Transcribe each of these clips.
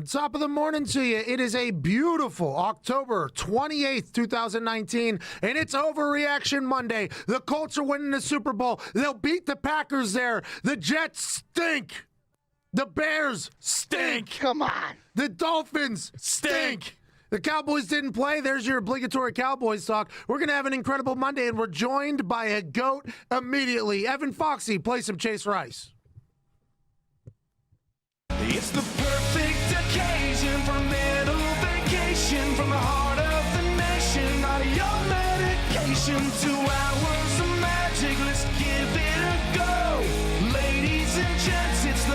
Top of the morning to you. It is a beautiful October 28th, 2019, and it's Overreaction Monday. The Colts are winning the Super Bowl. They'll beat the Packers there. The Jets stink. The Bears stink. Come on. The Dolphins stink. The Cowboys didn't play. There's your obligatory Cowboys talk. We're going to have an incredible Monday, and we're joined by a GOAT immediately. Evan Foxy, play some Chase Rice. It's the perfect occasion for a little vacation from the heart of the nation. Not your medication, 2 hours of magic. Let's give it a go. Ladies and gents, it's the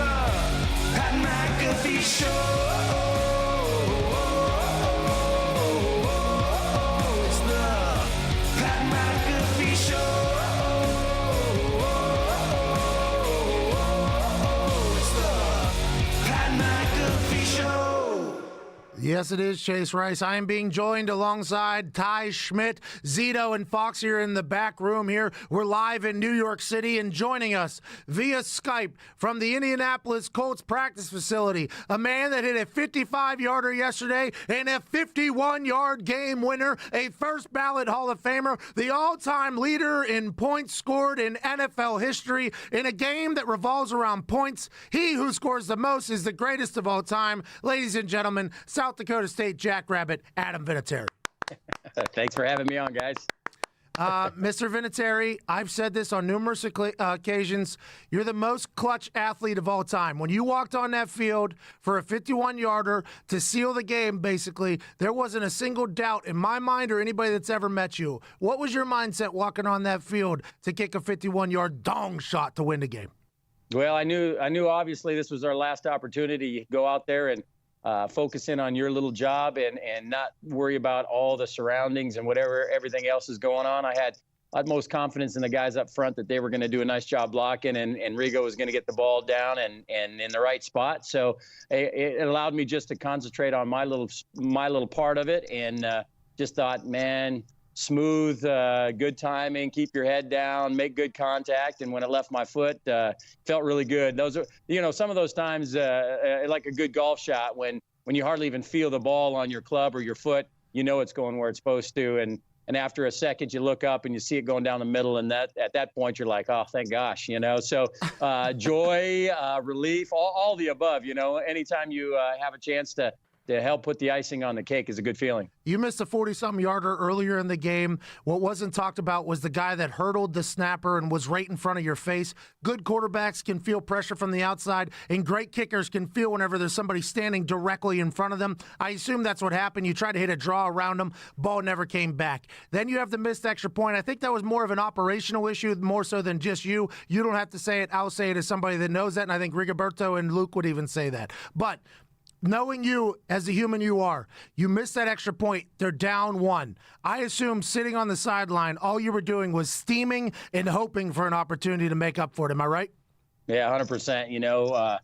Pat McAfee Show. It's the Pat McAfee Show. Yes, it is Chase Rice. I am being joined alongside Ty Schmidt, Zito, and Fox here in the back room here. We're live in New York City, and joining us via Skype from the Indianapolis Colts practice facility, a man that hit a 55-yarder yesterday and a 51-yard game winner, a first ballot Hall of Famer, the all-time leader in points scored in NFL history in a game that revolves around points. He who scores the most is the greatest of all time. Ladies and gentlemen, South Dakota State Jackrabbit, Adam Vinatieri. Thanks for having me on, guys. Mr. Vinatieri, I've said this on numerous occasions. You're the most clutch athlete of all time. When you walked on that field for a 51-yarder to seal the game, basically, there wasn't a single doubt in my mind or anybody that's ever met you. What was your mindset walking on that field to kick a 51-yard dong shot to win the game? Well, I knew obviously this was our last opportunity to go out there and focus in on your little job and not worry about all the surroundings and everything else is going on. I had utmost confidence in the guys up front that they were going to do a nice job blocking, and Rigo was going to get the ball down and in the right spot. So it allowed me just to concentrate on my little part of it, and just thought, man, smooth, good timing, keep your head down, make good contact. And when it left my foot, felt really good. Those are, some of those times, like a good golf shot, when you hardly even feel the ball on your club or your foot, it's going where it's supposed to. And after a second, you look up and you see it going down the middle. And at that point, you're like, oh, thank gosh, So joy, relief, all the above, anytime you have a chance to help put the icing on the cake is a good feeling. You missed a 40-something yarder earlier in the game. What wasn't talked about was the guy that hurdled the snapper and was right in front of your face. Good quarterbacks can feel pressure from the outside, and great kickers can feel whenever there's somebody standing directly in front of them. I assume that's what happened. You tried to hit a draw around them. Ball never came back. Then you have the missed extra point. I think that was more of an operational issue, more so than just you. You don't have to say it. I'll say it as somebody that knows that, and I think Rigoberto and Luke would even say that. But knowing you as the human you are, you missed that extra point. They're down 1. I assume sitting on the sideline, all you were doing was steaming and hoping for an opportunity to make up for it. Am I right? Yeah, 100%.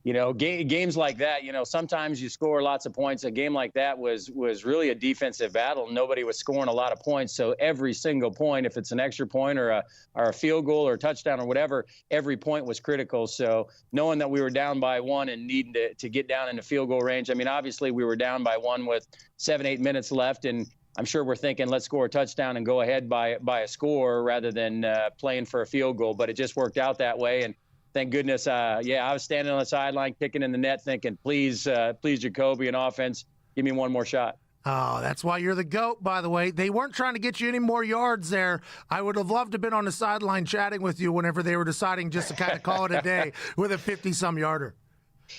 Games like that, sometimes you score lots of points. A game like that was really a defensive battle. Nobody was scoring a lot of points. So every single point, if it's an extra point or a field goal or a touchdown or whatever, every point was critical. So knowing that we were down by 1 and needing to get down into field goal range, I mean, obviously we were down by 1 with 7-8 minutes left, and I'm sure we're thinking, let's score a touchdown and go ahead by a score rather than playing for a field goal. But it just worked out that way. And thank goodness, I was standing on the sideline, kicking in the net, thinking, please, Jacoby, an offense, give me one more shot. Oh, that's why you're the GOAT, by the way. They weren't trying to get you any more yards there. I would have loved to have been on the sideline chatting with you whenever they were deciding just to kind of call it a day with a 50-some yarder.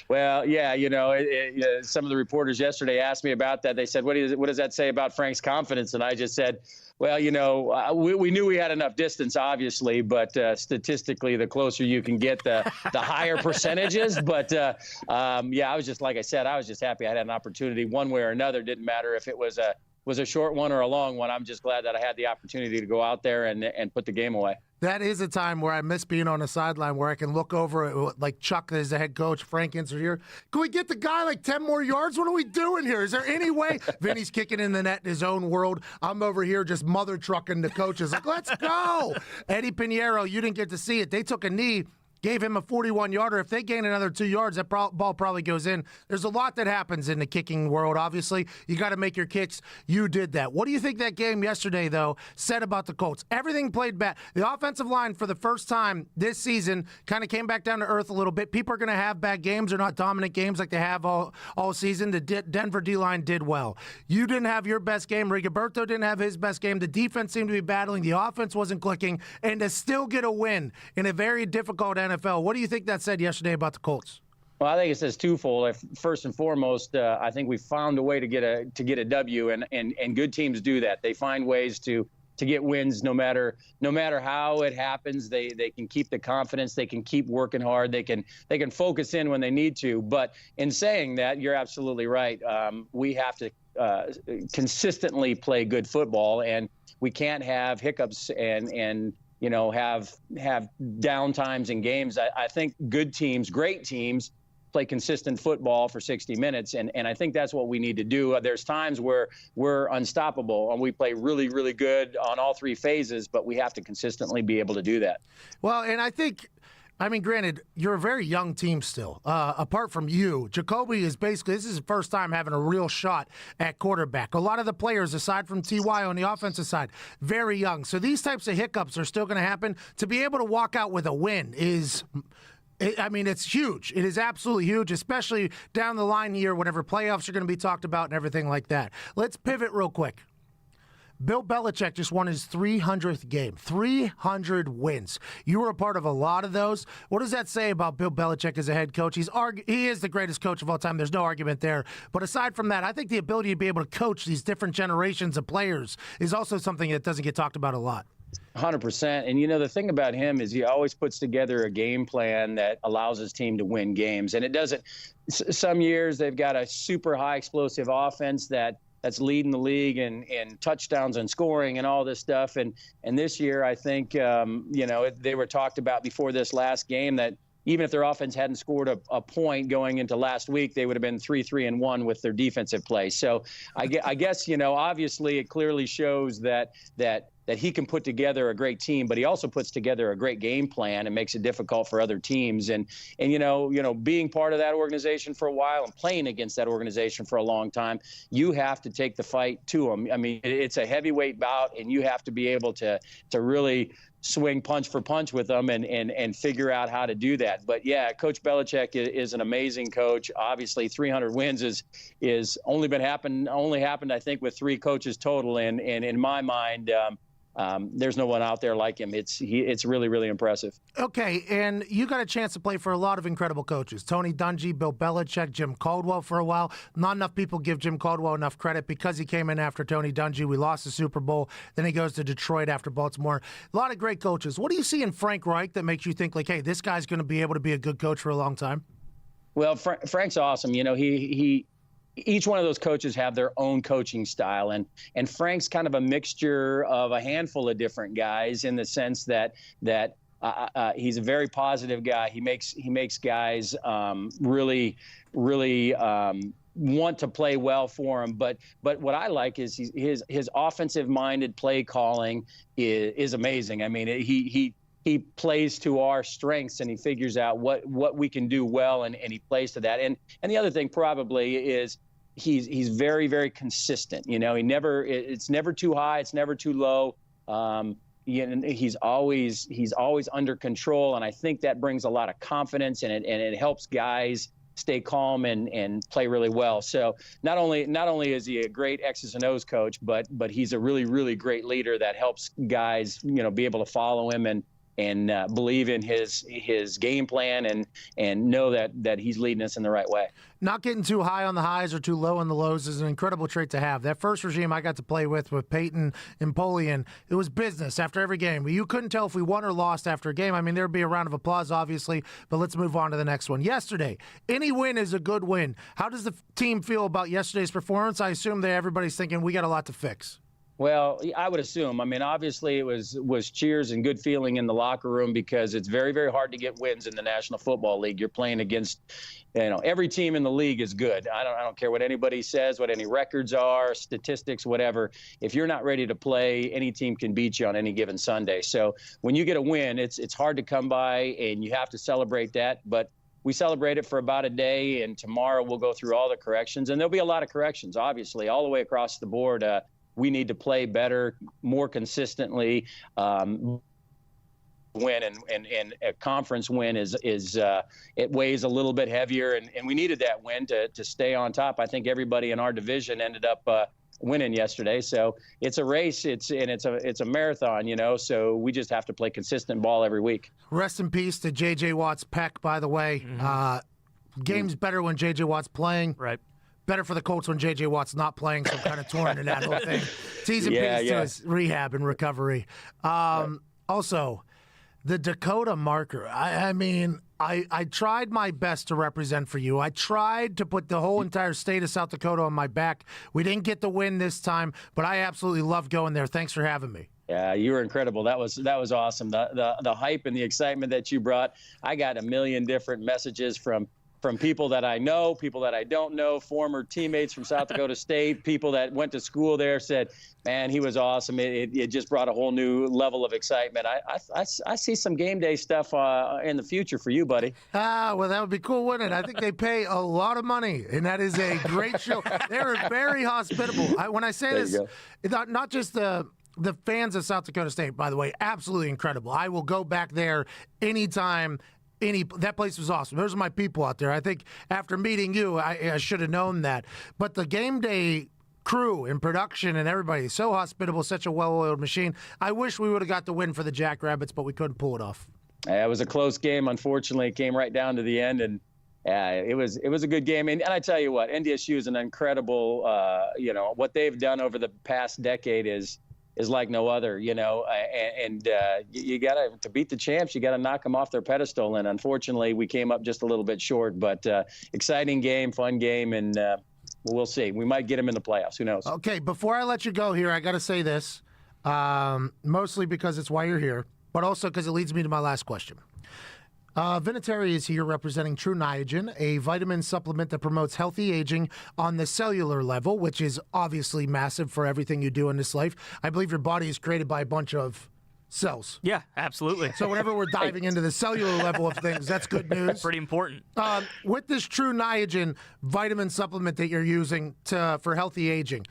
Well, yeah, some of the reporters yesterday asked me about that. They said, what does that say about Frank's confidence? And I just said, well, we knew we had enough distance, obviously, but statistically, the closer you can get, the higher percentages. But, I was just, like I said, I was just happy I had an opportunity one way or another. Didn't matter if it was a short one or a long one. I'm just glad that I had the opportunity to go out there and put the game away. That is a time where I miss being on the sideline, where I can look over at, like Chuck as the head coach, Frank Inser here. Can we get the guy like 10 more yards? What are we doing here? Is there any way? Vinny's kicking in the net in his own world. I'm over here just mother trucking the coaches. Like, let's go. Eddie Pinheiro, you didn't get to see it. They took a knee gave him a 41-yarder. If they gain another 2 yards, that ball probably goes in. There's a lot that happens in the kicking world, obviously. You got to make your kicks. You did that. What do you think that game yesterday, though, said about the Colts? Everything played bad. The offensive line, for the first time this season, kind of came back down to earth a little bit. People are going to have bad games. They're not dominant games like they have all season. The Denver D-line did well. You didn't have your best game. Rigoberto didn't have his best game. The defense seemed to be battling. The offense wasn't clicking. And to still get a win in a very difficult NFL, what do you think that said yesterday about the Colts? Well, I think it says twofold. First and foremost, I think we found a way to get a W, and good teams do that. They find ways to get wins no matter how it happens. They can keep the confidence. They can keep working hard. They can focus in when they need to. But in saying that, you're absolutely right. We have to consistently play good football, and we can't have hiccups and have down times in games. I think good teams, great teams, play consistent football for 60 minutes, and I think that's what we need to do. There's times where we're unstoppable, and we play really, really good on all three phases, but we have to consistently be able to do that. Well, and I mean, granted, you're a very young team still. Apart from you, Jacoby is this is his first time having a real shot at quarterback. A lot of the players, aside from T.Y. on the offensive side, very young. So these types of hiccups are still going to happen. To be able to walk out with a win it's huge. It is absolutely huge, especially down the line here whenever playoffs are going to be talked about and everything like that. Let's pivot real quick. Bill Belichick just won his 300th game. 300 wins. You were a part of a lot of those. What does that say about Bill Belichick as a head coach? He is the greatest coach of all time. There's no argument there. But aside from that, I think the ability to be able to coach these different generations of players is also something that doesn't get talked about a lot. 100%. And, the thing about him is he always puts together a game plan that allows his team to win games. And it doesn't – some years they've got a super high explosive offense that's leading the league in touchdowns and scoring and all this stuff. And this year, I think, they were talked about before this last game that even if their offense hadn't scored a point going into last week, they would have been 3-1 with their defensive play. So I guess, obviously it clearly shows that he can put together a great team, but he also puts together a great game plan and makes it difficult for other teams. And being part of that organization for a while and playing against that organization for a long time, you have to take the fight to them. I mean, it's a heavyweight bout, and you have to be able to really swing punch for punch with them and figure out how to do that. But yeah, Coach Belichick is an amazing coach. Obviously 300 wins is only happened, I think, with 3 coaches total. And in my mind, there's no one out there like him. It's really, really impressive. Okay, and you got a chance to play for a lot of incredible coaches. Tony Dungy, Bill Belichick, Jim Caldwell for a while. Not enough people give Jim Caldwell enough credit because he came in after Tony Dungy. We lost the Super Bowl. Then he goes to Detroit after Baltimore. A lot of great coaches. What do you see in Frank Reich that makes you think, like, hey, this guy's going to be able to be a good coach for a long time? Well, Frank's awesome. Each one of those coaches have their own coaching style, and Frank's kind of a mixture of a handful of different guys in the sense that he's a very positive guy. He makes guys really want to play well for him. But what I like is his offensive minded play calling is amazing. I mean, he plays to our strengths, and he figures out what we can do well, and he plays to that. And the other thing probably is he's very, very consistent. It's never too high, it's never too low. He's always under control, and I think that brings a lot of confidence, and it helps guys stay calm and play really well. So not only is he a great X's and O's coach, but he's a really, really great leader that helps guys be able to follow him and believe in his game plan and know that he's leading us in the right way. Not getting too high on the highs or too low on the lows is an incredible trait to have. That first regime I got to play with Peyton and Polian, it was business after every game. You couldn't tell if we won or lost after a game. I mean, there'd be a round of applause, obviously, but let's move on to the next one. Yesterday, any win is a good win. How does the team feel about yesterday's performance? I assume that everybody's thinking we got a lot to fix. Well, I would assume. I mean, obviously, it was cheers and good feeling in the locker room because it's very, very hard to get wins in the National Football League. You're playing against, every team in the league is good. I don't care what anybody says, what any records are, statistics, whatever. If you're not ready to play, any team can beat you on any given Sunday. So when you get a win, it's hard to come by, and you have to celebrate that. But we celebrate it for about a day, and tomorrow we'll go through all the corrections, and there'll be a lot of corrections, obviously, all the way across the board. We need to play better, more consistently. Win and a conference win is it weighs a little bit heavier, and we needed that win to stay on top. I think everybody in our division ended up winning yesterday. So it's a race. It's a marathon, So we just have to play consistent ball every week. Rest in peace to J.J. Watt's pec, by the way. Game's better when J.J. Watt's playing. Right. Better for the Colts when J.J. Watt's not playing, so I'm kind of torn in that whole thing. T's and P's to his rehab and recovery. Also, the Dakota marker. I mean, I tried my best to represent for you. I tried to put the whole entire state of South Dakota on my back. We didn't get the win this time, but I absolutely loved going there. Thanks for having me. Yeah, you were incredible. That was awesome. The hype and the excitement that you brought. I got a million different messages from people that I know, people that I don't know, former teammates from South Dakota State, people that went to school there said, man, he was awesome. It just brought a whole new level of excitement. I see some game day stuff in the future for you, buddy. Well, that would be cool, wouldn't it? I think they pay a lot of money, and that is a great show. They were very hospitable. When I say this, not just the fans of South Dakota State, by the way, absolutely incredible. I will go back there anytime. That place was awesome. Those are my people out there. I think after meeting you, I should have known that. But the game day crew and production and everybody, so hospitable, such a well-oiled machine. I wish we would have got the win for the Jackrabbits, but we couldn't pull it off. It was a close game. Unfortunately, it came right down to the end, and it was a good game. And I tell you what, NDSU is an incredible. What they've done over the past decade is like no other, and you got to beat the champs. You got to knock them off their pedestal. And unfortunately, we came up just a little bit short, but exciting game, fun game. And we'll see. We might get them in the playoffs. Who knows? Okay. Before I let you go here, I got to say this, mostly because it's why you're here, but also because it leads me to my last question. Vinatieri is here representing True Niagen, a vitamin supplement that promotes healthy aging on the cellular level, which is obviously massive for everything you do in this life. I believe your body is created by a bunch of cells. Yeah, absolutely. So whenever we're diving into the cellular level of things, that's good news. Pretty important. With this True Niagen vitamin supplement that you're using for healthy aging,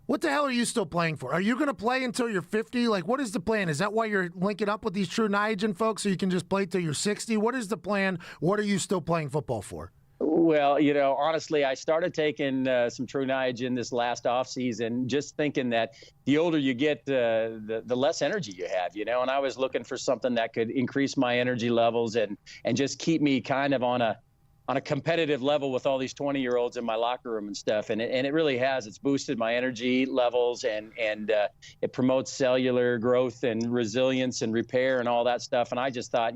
what the hell are you still playing for? Are you going to play until you're 50? Like, what is the plan? Is that why you're linking up with these True Niagen folks so you can just play till you're 60? What is the plan? What are you still playing football for? Well, honestly, I started taking some True Niagen this last offseason, just thinking that the older you get, the less energy you have, and I was looking for something that could increase my energy levels and just keep me kind of on a competitive level with all these 20-year-olds in my locker room and stuff. And it really has. It's boosted my energy levels and it promotes cellular growth and resilience and repair and all that stuff. And I just thought,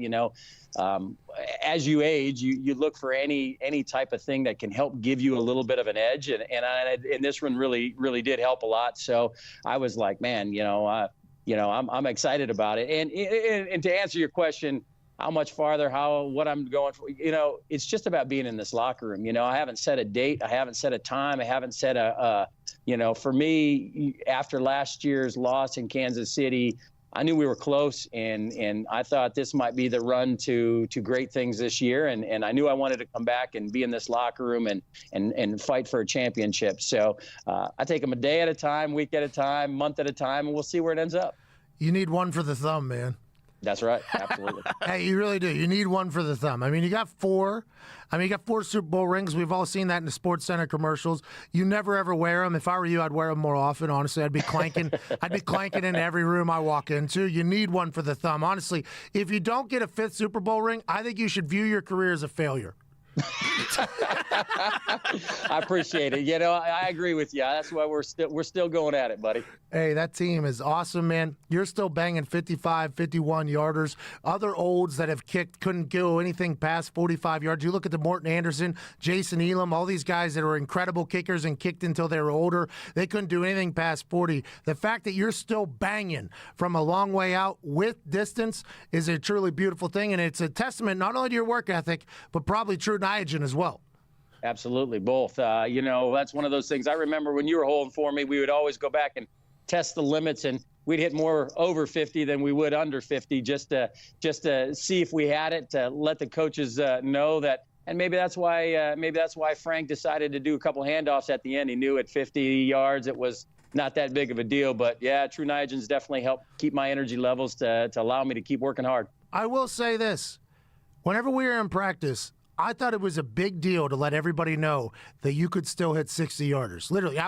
as you age, you look for any type of thing that can help give you a little bit of an edge. And this one really, really did help a lot. So I was like, man, I'm excited about it. And to answer your question, how much farther, what I'm going for, it's just about being in this locker room. I haven't set a date. I haven't set a time. I haven't set for me, after last year's loss in Kansas City, I knew we were close, and I thought this might be the run to great things this year. And I knew I wanted to come back and be in this locker room and fight for a championship. So I take them a day at a time, week at a time, month at a time, and we'll see where it ends up. You need one for the thumb, man. That's right. Absolutely. Hey, you really do. You need one for the thumb. I mean, you got four. You got 4 Super Bowl rings. We've all seen that in the Sports Center commercials. You never, ever wear them. If I were you, I'd wear them more often. Honestly, I'd be clanking in every room I walk into. You need one for the thumb. Honestly, if you don't get a 5th Super Bowl ring, I think you should view your career as a failure. I appreciate it. You know, I agree with you. That's why we're still going at it, buddy. Hey, that team is awesome, man. You're still banging 55, 51 yarders. Other olds that have kicked couldn't go anything past 45 yards. You look at the Morton Anderson, Jason Elam, all these guys that were incredible kickers and kicked until they were older. They couldn't do anything past 40. The fact that you're still banging from a long way out with distance is a truly beautiful thing, and it's a testament not only to your work ethic, but probably true Niagen as well. Absolutely, both. You know, that's one of those things. I remember when you were holding for me, we would always go back and test the limits, and we'd hit more over 50 than we would under 50 just to see if we had it, to let the coaches know that. And maybe that's why Frank decided to do a couple handoffs at the end. He knew at 50 yards it was not that big of a deal. But, yeah, True Niagen's definitely helped keep my energy levels to allow me to keep working hard. I will say this. Whenever we were in practice, I thought it was a big deal to let everybody know that you could still hit 60-yarders. Literally,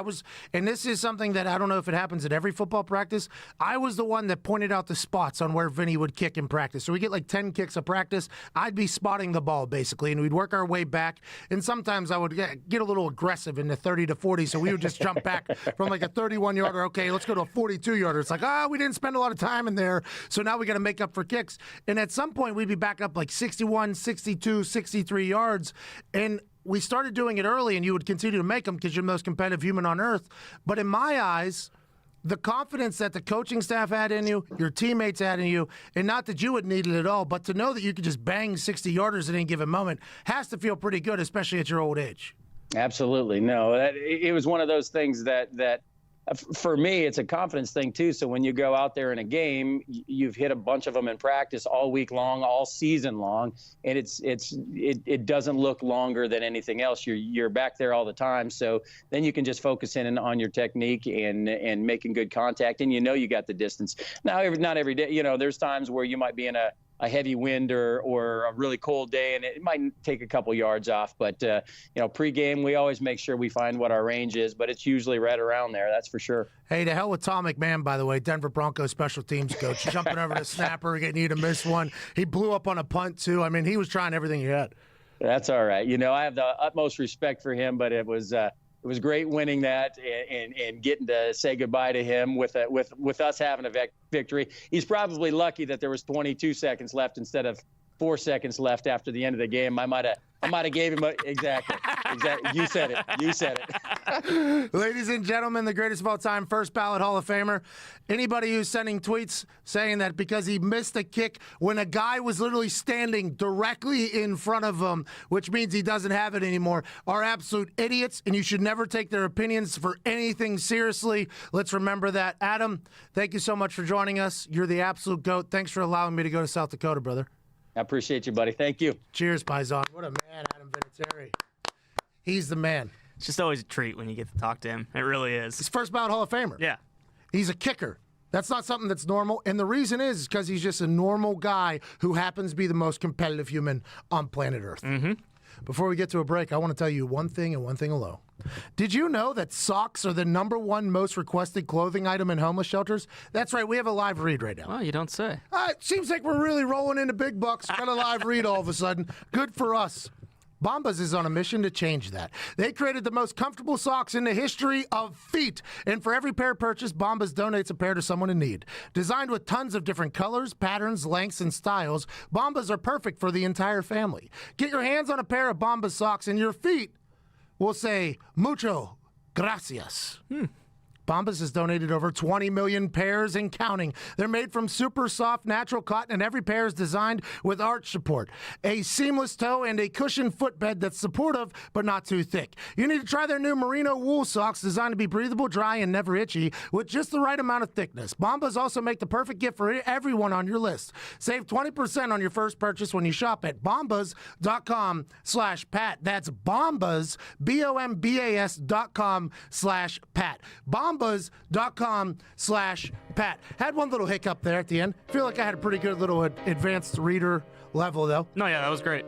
and this is something that I don't know if it happens at every football practice. I was the one that pointed out the spots on where Vinny would kick in practice. So we get like 10 kicks a practice. I'd be spotting the ball, basically, and we'd work our way back. And sometimes I would get a little aggressive in the 30 to 40, so we would just jump back from like a 31-yarder. Okay, let's go to a 42-yarder. It's like, we didn't spend a lot of time in there, so now we got to make up for kicks. And at some point, we'd be back up like 61, 62, 63 yards, and we started doing it early, and you would continue to make them because you're the most competitive human on earth. But in my eyes, the confidence that the coaching staff had in you, your teammates had in you, and not that you would need it at all, but to know that you could just bang 60-yarders at any given moment has to feel pretty good, especially at your old age. Absolutely. No, it was one of those things that for me, it's a confidence thing too. So when you go out there in a game, you've hit a bunch of them in practice all week long, all season long, and it doesn't look longer than anything else. You're back there all the time, so then you can just focus in on your technique and making good contact, and you got the distance. Now, not every day, there's times where you might be in a heavy wind or a really cold day, and it might take a couple yards off. But, pregame, we always make sure we find what our range is, but it's usually right around there, that's for sure. Hey, to hell with Tom McMahon, by the way, Denver Broncos special teams coach, jumping over the snapper, getting you to miss one. He blew up on a punt, too. I mean, he was trying everything he had. That's all right. I have the utmost respect for him, but it was great winning that and getting to say goodbye to him with us having a victory. He's probably lucky that there was 22 seconds left instead of 4 seconds left after the end of the game. I might have gave him exactly. You said it. Ladies and gentlemen, the greatest of all time, first ballot Hall of Famer. Anybody who's sending tweets saying that because he missed a kick when a guy was literally standing directly in front of him, which means he doesn't have it anymore, are absolute idiots, and you should never take their opinions for anything seriously. Let's remember that. Adam, thank you so much for joining us. You're the absolute GOAT. Thanks for allowing me to go to South Dakota, brother. I appreciate you, buddy. Thank you. Cheers, Paisan. What a man, Adam Vinatieri. He's the man. It's just always a treat when you get to talk to him. It really is. He's first ballot Hall of Famer. Yeah. He's a kicker. That's not something that's normal. And the reason is because he's just a normal guy who happens to be the most competitive human on planet Earth. Mm-hmm. Before we get to a break, I want to tell you one thing and one thing alone. Did you know that socks are the #1 most requested clothing item in homeless shelters? That's right. We have a live read right now. Well, you don't say. It seems like we're really rolling into big bucks. Got a live read all of a sudden. Good for us. Bombas is on a mission to change that. They created the most comfortable socks in the history of feet. And for every pair purchased, Bombas donates a pair to someone in need. Designed with tons of different colors, patterns, lengths, and styles, Bombas are perfect for the entire family. Get your hands on a pair of Bombas socks and your feet will say, mucho gracias. Bombas has donated over 20 million pairs and counting. They're made from super soft natural cotton, and every pair is designed with arch support, a seamless toe, and a cushioned footbed that's supportive but not too thick. You need to try their new merino wool socks designed to be breathable, dry, and never itchy with just the right amount of thickness. Bombas also make the perfect gift for everyone on your list. Save 20% on your first purchase when you shop at bombas.com/Pat. That's Bombas, BOMBAS.com/Pat. Bombas.com/Pat. Had one little hiccup there at the end. Feel like I had a pretty good little advanced reader level, though. No, yeah, that was great.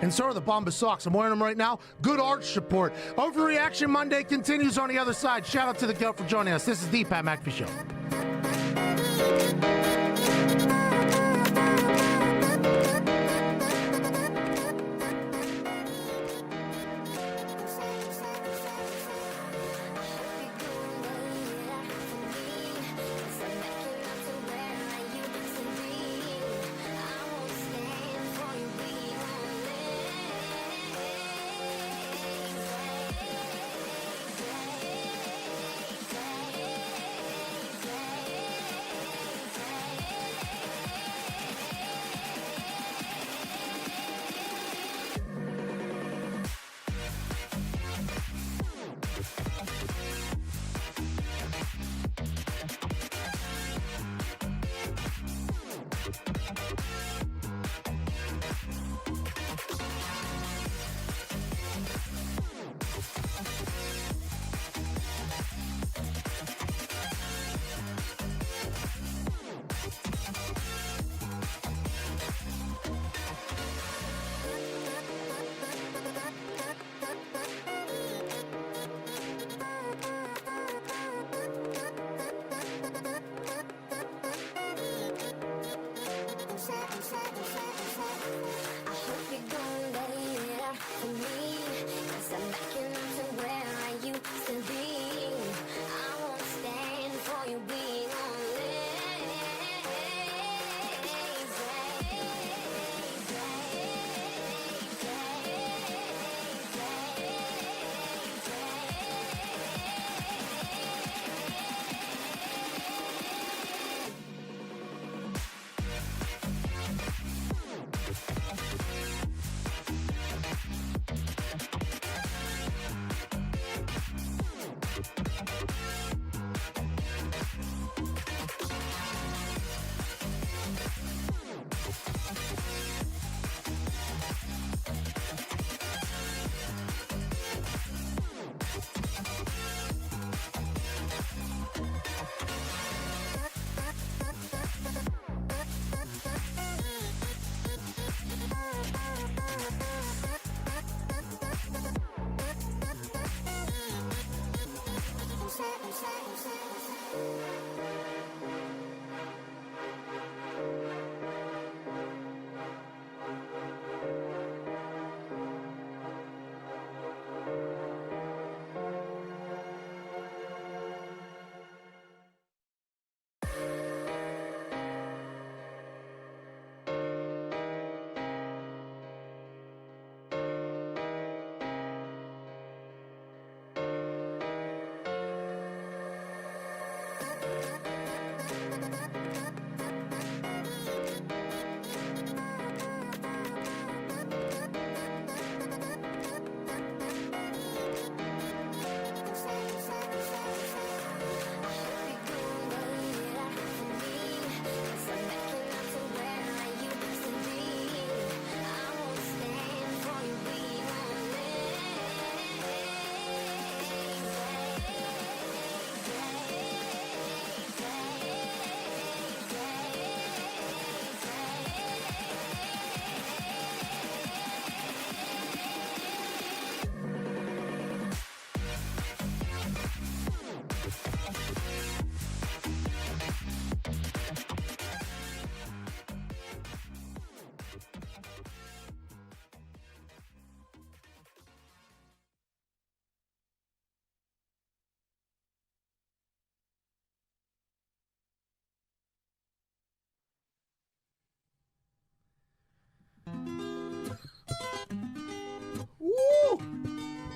And so are the Bombas socks. I'm wearing them right now. Good arch support. Overreaction Monday continues on the other side. Shout out to the GOAT for joining us. This is the Pat McAfee Show.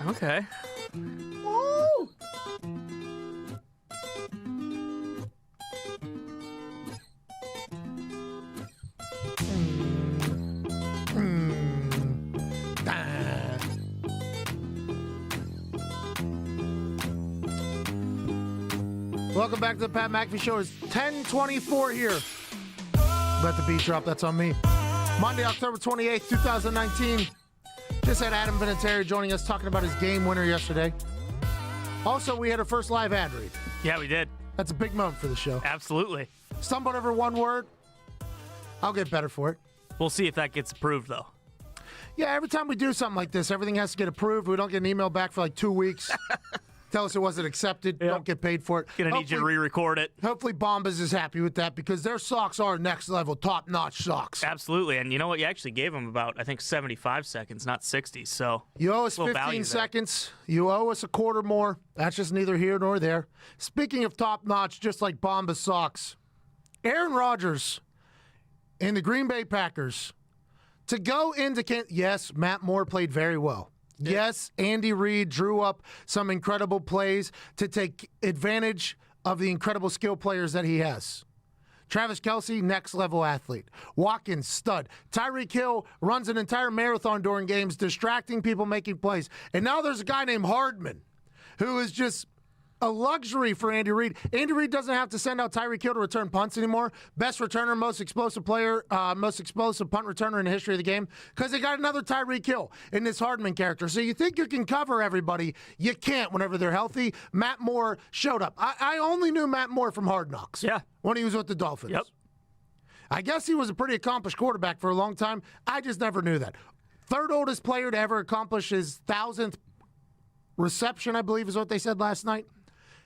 Okay. Woo! Welcome back to the Pat McAfee Show. It's 10:24 here. Let the beat drop. That's on me. Monday, October 28th, 2019. Just had Adam Vinatieri joining us talking about his game winner yesterday. Also, we had our first live ad read. Yeah, we did. That's a big moment for the show. Absolutely. Stumbled over one word. I'll get better for it. We'll see if that gets approved, though. Yeah, every time we do something like this, everything has to get approved. We don't get an email back for like 2 weeks. Tell us it wasn't accepted. Yep. Don't get paid for it. Gonna need you to re-record it. Hopefully Bombas is happy with that because their socks are next level, top-notch socks. Absolutely. And you know what? You actually gave them about, I think, 75 seconds, not 60. So You owe us little 15 value there. seconds. You owe us a quarter more. That's just neither here nor there. Speaking of top-notch, just like Bombas socks, Aaron Rodgers and the Green Bay Packers to go into yes, Matt Moore played very well. Yes, Andy Reid drew up some incredible plays to take advantage of the incredible skill players that he has. Travis Kelce, next-level athlete. Watkins, stud. Tyreek Hill runs an entire marathon during games, distracting people, making plays. And now there's a guy named Hardman who is just a luxury for Andy Reid. Andy Reid doesn't have to send out Tyreek Hill to return punts anymore. Best returner, most explosive player, most explosive punt returner in the history of the game because they got another Tyreek Hill in this Hardman character. So you think you can cover everybody. You can't whenever they're healthy. Matt Moore showed up. I only knew Matt Moore from Hard Knocks. Yeah. When he was with the Dolphins. Yep. I guess he was a pretty accomplished quarterback for a long time. I just never knew that. Third oldest player to ever accomplish his 1,000th reception, I believe is what they said last night.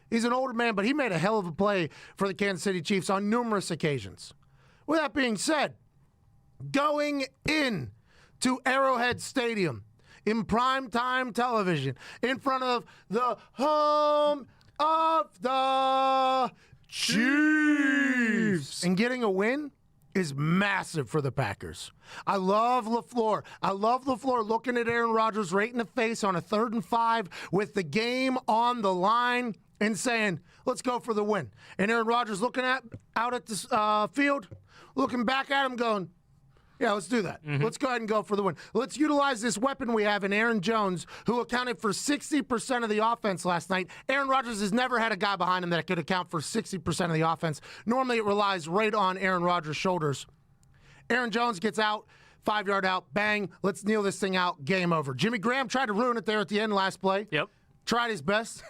He's an older man, but he made a hell of a play for the Kansas City Chiefs on numerous occasions. With that being said, going in to Arrowhead Stadium in primetime television in front of the home of the Chiefs and getting a win is massive for the Packers. I love LaFleur. I love LaFleur looking at Aaron Rodgers right in the face on a 3rd and 5 with the game on the line and saying, let's go for the win. And Aaron Rodgers looking out at the field, looking back at him going, yeah, let's do that. Let's go ahead and go for the win. Let's utilize this weapon we have in Aaron Jones, who accounted for 60% of the offense last night. Aaron Rodgers has never had a guy behind him that could account for 60% of the offense. Normally it relies right on Aaron Rodgers' shoulders. Aaron Jones gets out, 5-yard out, bang, let's kneel this thing out, game over. Jimmy Graham tried to ruin it there at the end last play. Yep. Tried his best.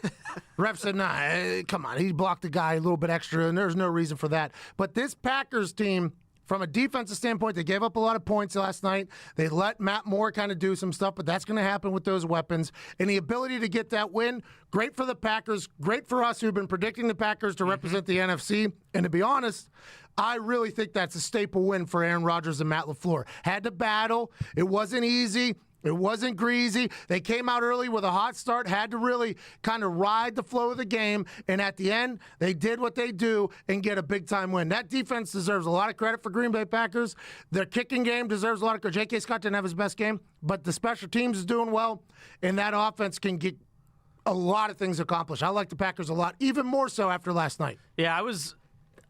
Ref said, nah, come on. He blocked the guy a little bit extra, and there's no reason for that. But this Packers team, from a defensive standpoint, they gave up a lot of points last night. They let Matt Moore kind of do some stuff, but that's going to happen with those weapons. And the ability to get that win, great for the Packers, great for us who've been predicting the Packers to represent the NFC. And to be honest, I really think that's a staple win for Aaron Rodgers and Matt LaFleur. Had to battle. It wasn't easy. It wasn't greasy. They came out early with a hot start, had to really kind of ride the flow of the game, and at the end, they did what they do and get a big-time win. That defense deserves a lot of credit for Green Bay Packers. Their kicking game deserves a lot of credit. J.K. Scott didn't have his best game, but the special teams is doing well, and that offense can get a lot of things accomplished. I like the Packers a lot, even more so after last night. Yeah, I was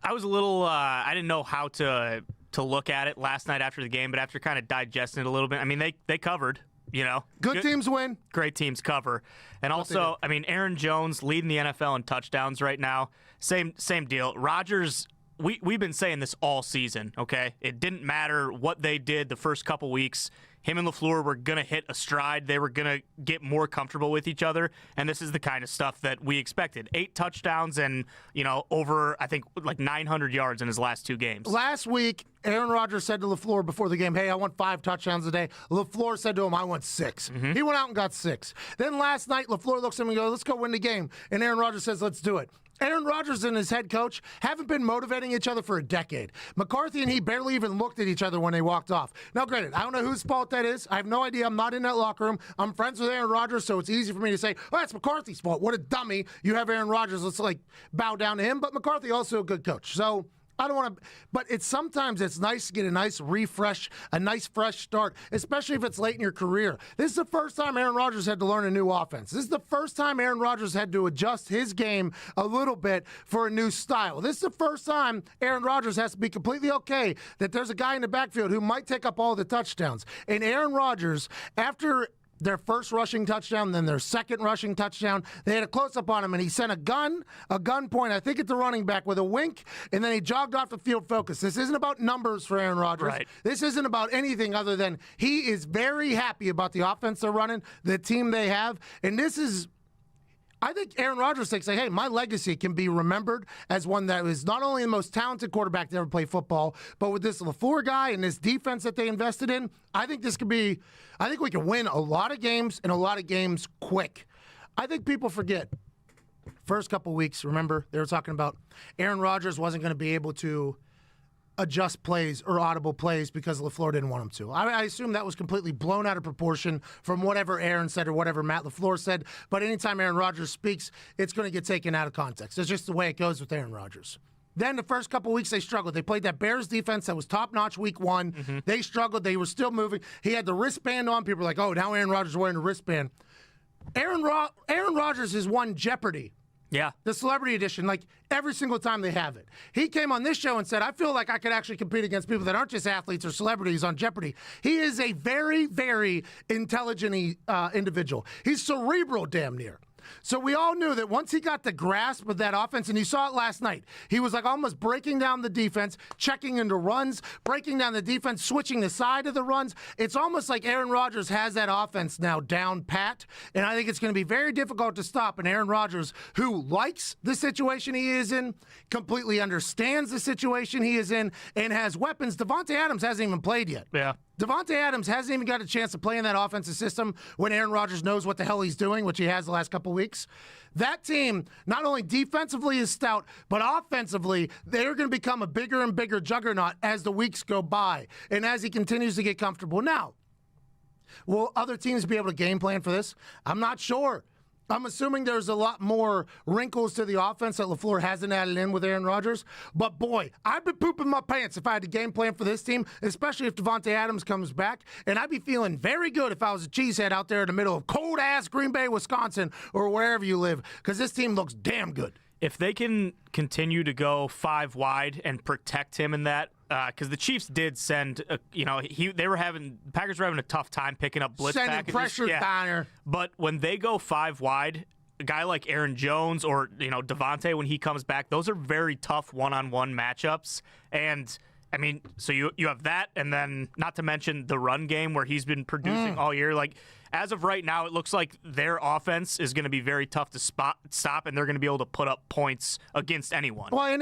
a little, I didn't know how to look at it last night after the game, but after kind of digesting it a little bit, I mean, they covered, you know. Good teams win. Great teams cover. And also, I mean, Aaron Jones leading the NFL in touchdowns right now. Same deal. Rodgers, we've been saying this all season, okay? It didn't matter what they did the first couple weeks. Him and LaFleur were going to hit a stride. They were going to get more comfortable with each other, and this is the kind of stuff that we expected. 8 touchdowns and, you know, over, I think, like 900 yards in his last 2 games. Last week, Aaron Rodgers said to LaFleur before the game, hey, I want 5 touchdowns a day. LaFleur said to him, I want 6. He went out and got 6. Then last night, LaFleur looks at him and goes, let's go win the game. And Aaron Rodgers says, let's do it. Aaron Rodgers and his head coach haven't been motivating each other for a decade. McCarthy and he barely even looked at each other when they walked off. Now, granted, I don't know whose fault that is. I have no idea. I'm not in that locker room. I'm friends with Aaron Rodgers, so it's easy for me to say, oh, that's McCarthy's fault. What a dummy. You have Aaron Rodgers. Let's, bow down to him. But McCarthy also a good coach. So I don't want to, but sometimes it's nice to get a nice refresh, a nice fresh start, especially if it's late in your career. This is the first time Aaron Rodgers had to learn a new offense. This is the first time Aaron Rodgers had to adjust his game a little bit for a new style. This is the first time Aaron Rodgers has to be completely okay that there's a guy in the backfield who might take up all the touchdowns. And Aaron Rodgers, after their first rushing touchdown, then their second rushing touchdown, they had a close-up on him, and he sent a gun point, I think, at the running back with a wink, and then he jogged off the field focused. This isn't about numbers for Aaron Rodgers. Right. This isn't about anything other than he is very happy about the offense they're running, the team they have, and this is, I think Aaron Rodgers thinks, like, hey, my legacy can be remembered as one that was not only the most talented quarterback to ever play football, but with this LaFleur guy and this defense that they invested in, I think this could be, I think we can win a lot of games and a lot of games quick. I think people forget. First couple weeks, remember, they were talking about Aaron Rodgers wasn't going to be able to adjust plays or audible plays because LaFleur didn't want him to. I assume that was completely blown out of proportion from whatever Aaron said or whatever Matt LaFleur said, but anytime Aaron Rodgers speaks, it's going to get taken out of context. It's just the way it goes with Aaron Rodgers. Then the first couple weeks they struggled. They played that Bears defense that was top-notch week one. Mm-hmm. They struggled. They were still moving. He had the wristband on. People were like, oh, now Aaron Rodgers is wearing a wristband. Aaron Rodgers has won Jeopardy. Yeah. The celebrity edition, like every single time they have it. He came on this show and said, I feel like I could actually compete against people that aren't just athletes or celebrities on Jeopardy. He is a very, very intelligent individual. He's cerebral damn near. So we all knew that once he got the grasp of that offense, and you saw it last night, he was like almost breaking down the defense, checking into runs, breaking down the defense, switching the side of the runs. It's almost like Aaron Rodgers has that offense now down pat, and I think it's going to be very difficult to stop an Aaron Rodgers who likes the situation he is in, completely understands the situation he is in, and has weapons. Davante Adams hasn't even played yet. Yeah. Davante Adams hasn't even got a chance to play in that offensive system when Aaron Rodgers knows what the hell he's doing, which he has the last couple weeks. That team, not only defensively is stout, but offensively, they're going to become a bigger and bigger juggernaut as the weeks go by and as he continues to get comfortable. Now, will other teams be able to game plan for this? I'm not sure. I'm assuming there's a lot more wrinkles to the offense that LaFleur hasn't added in with Aaron Rodgers. But, boy, I'd be pooping my pants if I had to game plan for this team, especially if Davante Adams comes back. And I'd be feeling very good if I was a cheesehead out there in the middle of cold-ass Green Bay, Wisconsin, or wherever you live, because this team looks damn good. If they can continue to go 5 wide and protect him in that, because the Chiefs did send, Packers were having a tough time picking up blitz sending packages. Pressure down. But when they go 5 wide, a guy like Aaron Jones or Davante when he comes back, those are very tough one-on-one matchups. And I mean, so you have that, and then not to mention the run game where he's been producing all year. Like, as of right now, it looks like their offense is going to be very tough to stop, and they're going to be able to put up points against anyone. Well, and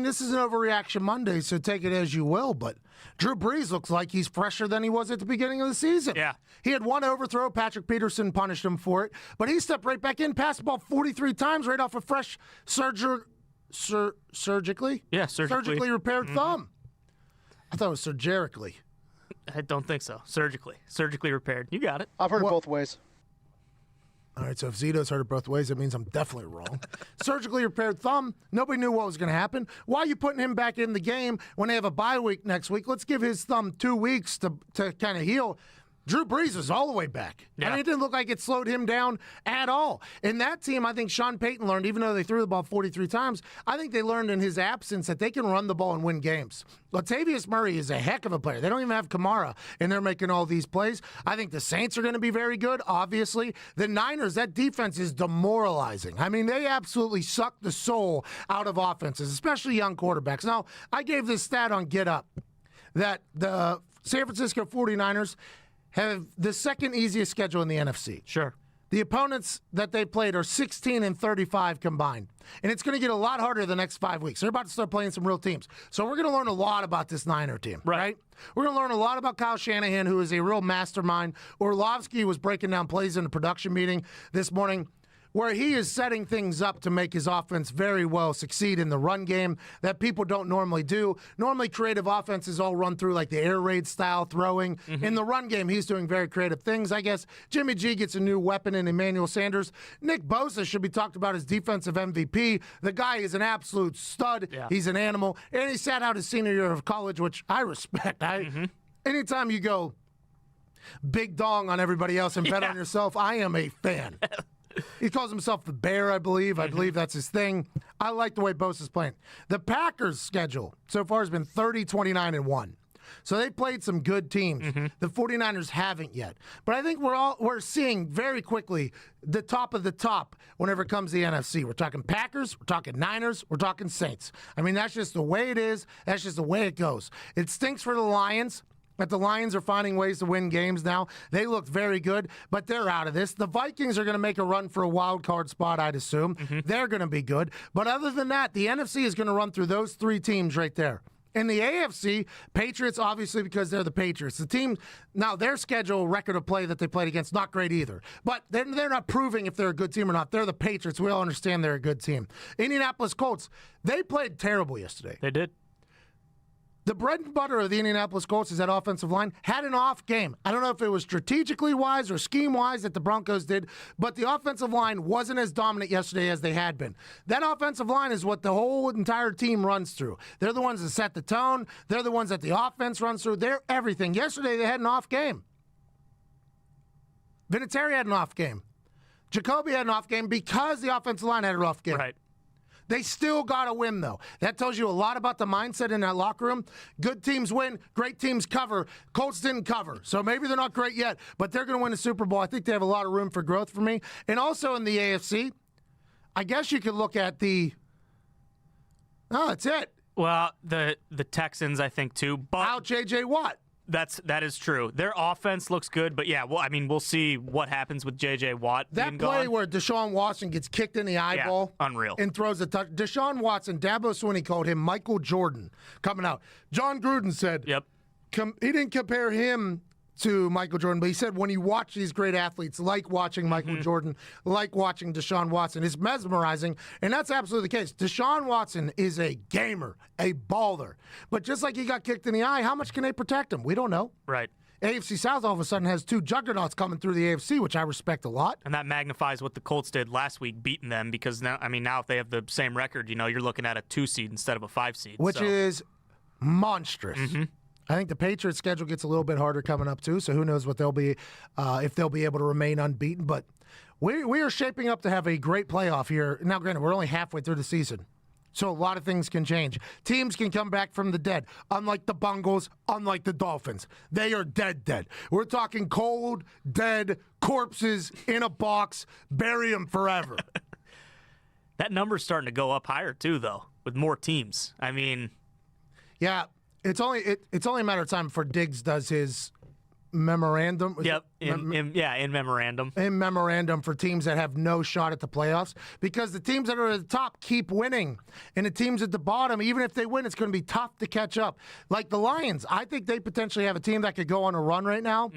this is an overreaction Monday, so take it as you will, but Drew Brees looks like he's fresher than he was at the beginning of the season. Yeah. He had one overthrow. Patrick Peterson punished him for it, but he stepped right back in, passed the ball 43 times right off a fresh surgically repaired thumb. I thought it was surgically. I don't think so. Surgically repaired. You got it. I've heard it both ways. All right, so if Zito's heard it both ways, that means I'm definitely wrong. Surgically repaired thumb. Nobody knew what was going to happen. Why are you putting him back in the game when they have a bye week next week? Let's give his thumb 2 weeks to kind of heal. Drew Brees is all the way back. Yeah. I mean, it didn't look like it slowed him down at all. And that team, I think Sean Payton learned, even though they threw the ball 43 times, I think they learned in his absence that they can run the ball and win games. Latavius Murray is a heck of a player. They don't even have Kamara, and they're making all these plays. I think the Saints are going to be very good, obviously. The Niners, that defense is demoralizing. I mean, they absolutely suck the soul out of offenses, especially young quarterbacks. Now, I gave this stat on Get Up that the San Francisco 49ers have the second easiest schedule in the NFC. Sure. The opponents that they played are 16-35 combined. And it's going to get a lot harder the next 5 weeks. They're about to start playing some real teams. So we're going to learn a lot about this Niner team, right? We're going to learn a lot about Kyle Shanahan, who is a real mastermind. Orlovsky was breaking down plays in the production meeting this morning. where he is setting things up to make his offense very well succeed in the run game that people don't normally do. Normally, creative offenses all run through like the air raid style throwing. In the run game, he's doing very creative things. I guess Jimmy G gets a new weapon in Emmanuel Sanders. Nick Bosa should be talked about as defensive MVP. The guy is an absolute stud. Yeah. He's an animal. And he sat out his senior year of college, which I respect. Anytime you go big dong on everybody else and bet on yourself, I am a fan. He calls himself the Bear, I believe. I believe that's his thing. I like the way Bosa's playing. The Packers' schedule so far has been 30-29-1. So they played some good teams. The 49ers haven't yet. But I think we're seeing very quickly the top of the top whenever it comes to the NFC. We're talking Packers, we're talking Niners, we're talking Saints. I mean, that's just the way it is. That's just the way it goes. It stinks for the Lions. But the Lions are finding ways to win games now. They look very good, but they're out of this. The Vikings are going to make a run for a wild card spot, I'd assume. They're going to be good. But other than that, the NFC is going to run through those three teams right there. In the AFC, Patriots, obviously, because they're the Patriots. The team, now their schedule record of play that they played against, not great either. But they're not proving if they're a good team or not. They're the Patriots. We all understand they're a good team. Indianapolis Colts, they played terrible yesterday. They did. The bread and butter of the Indianapolis Colts is that offensive line had an off game. I don't know if it was strategically wise or scheme-wise that the Broncos did, but the offensive line wasn't as dominant yesterday as they had been. That offensive line is what the whole entire team runs through. They're the ones that set the tone. They're the ones that the offense runs through. They're everything. Yesterday, they had an off game. Vinatieri had an off game. Jacoby had an off game because the offensive line had a rough game. Right. They still got to win, though. That tells you a lot about the mindset in that locker room. Good teams win. Great teams cover. Colts didn't cover, so maybe they're not great yet, but they're going to win the Super Bowl. I think they have a lot of room for growth for me. And also in the AFC, I guess you could look at the – oh, that's it. Well, the Texans, I think, too. But out J.J. Watt. That is true. Their offense looks good, but yeah, well, I mean, we'll see what happens with J.J. Watt. That play where Deshaun Watson gets kicked in the eyeball, unreal, and throws a touch. Deshaun Watson, Dabo Swinney called him Michael Jordan coming out. John Gruden said, "Yep." He didn't compare him to Michael Jordan, but he said when you watch these great athletes, like watching Michael Jordan, like watching Deshaun Watson, it's mesmerizing, and that's absolutely the case. Deshaun Watson is a gamer, a baller, but just like he got kicked in the eye, how much can they protect him? We don't know. Right. AFC South all of a sudden has two juggernauts coming through the AFC, which I respect a lot. And that magnifies what the Colts did last week, beating them, because now if they have the same record, you're looking at a 2 seed instead of a 5 seed. Which is monstrous. I think the Patriots' schedule gets a little bit harder coming up, too, so who knows what they'll be, if they'll be able to remain unbeaten. But we are shaping up to have a great playoff here. Now, granted, we're only halfway through the season, so a lot of things can change. Teams can come back from the dead, unlike the Bungles, unlike the Dolphins. They are dead. We're talking cold, dead corpses in a box, bury them forever. That number's starting to go up higher, too, though, with more teams. I mean... Yeah. It's only a matter of time before Diggs does his memorandum. Yep, in memorandum. In memorandum for teams that have no shot at the playoffs, because the teams that are at the top keep winning, and the teams at the bottom, even if they win, it's going to be tough to catch up. Like the Lions, I think they potentially have a team that could go on a run right now.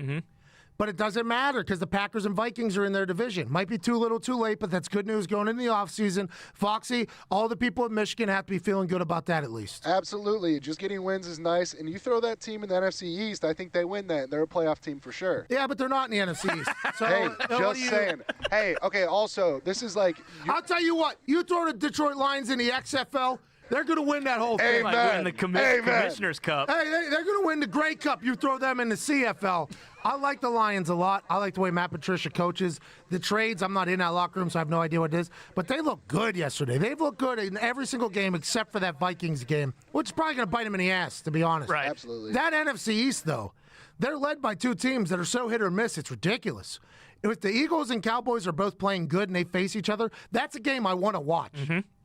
But it doesn't matter because the Packers and Vikings are in their division. Might be too little too late, but that's good news going into the offseason. Foxy, all the people in Michigan have to be feeling good about that at least. Absolutely. Just getting wins is nice. And you throw that team in the NFC East, I think they win that. They're a playoff team for sure. Yeah, but they're not in the NFC East. So, hey, just saying. Hey, okay, also, this is like... I'll tell you what. You throw the Detroit Lions in the XFL, they're going to win that whole thing. Win the Commissioner's Cup. Hey, they're going to win the Grey Cup. You throw them in the CFL. I like the Lions a lot. I like the way Matt Patricia coaches. The trades, I'm not in that locker room, so I have no idea what it is. But they look good yesterday. They've looked good in every single game except for that Vikings game, which is probably going to bite them in the ass, to be honest. Right. Absolutely. That NFC East, though, they're led by two teams that are so hit or miss, it's ridiculous. If the Eagles and Cowboys are both playing good and they face each other, that's a game I want to watch.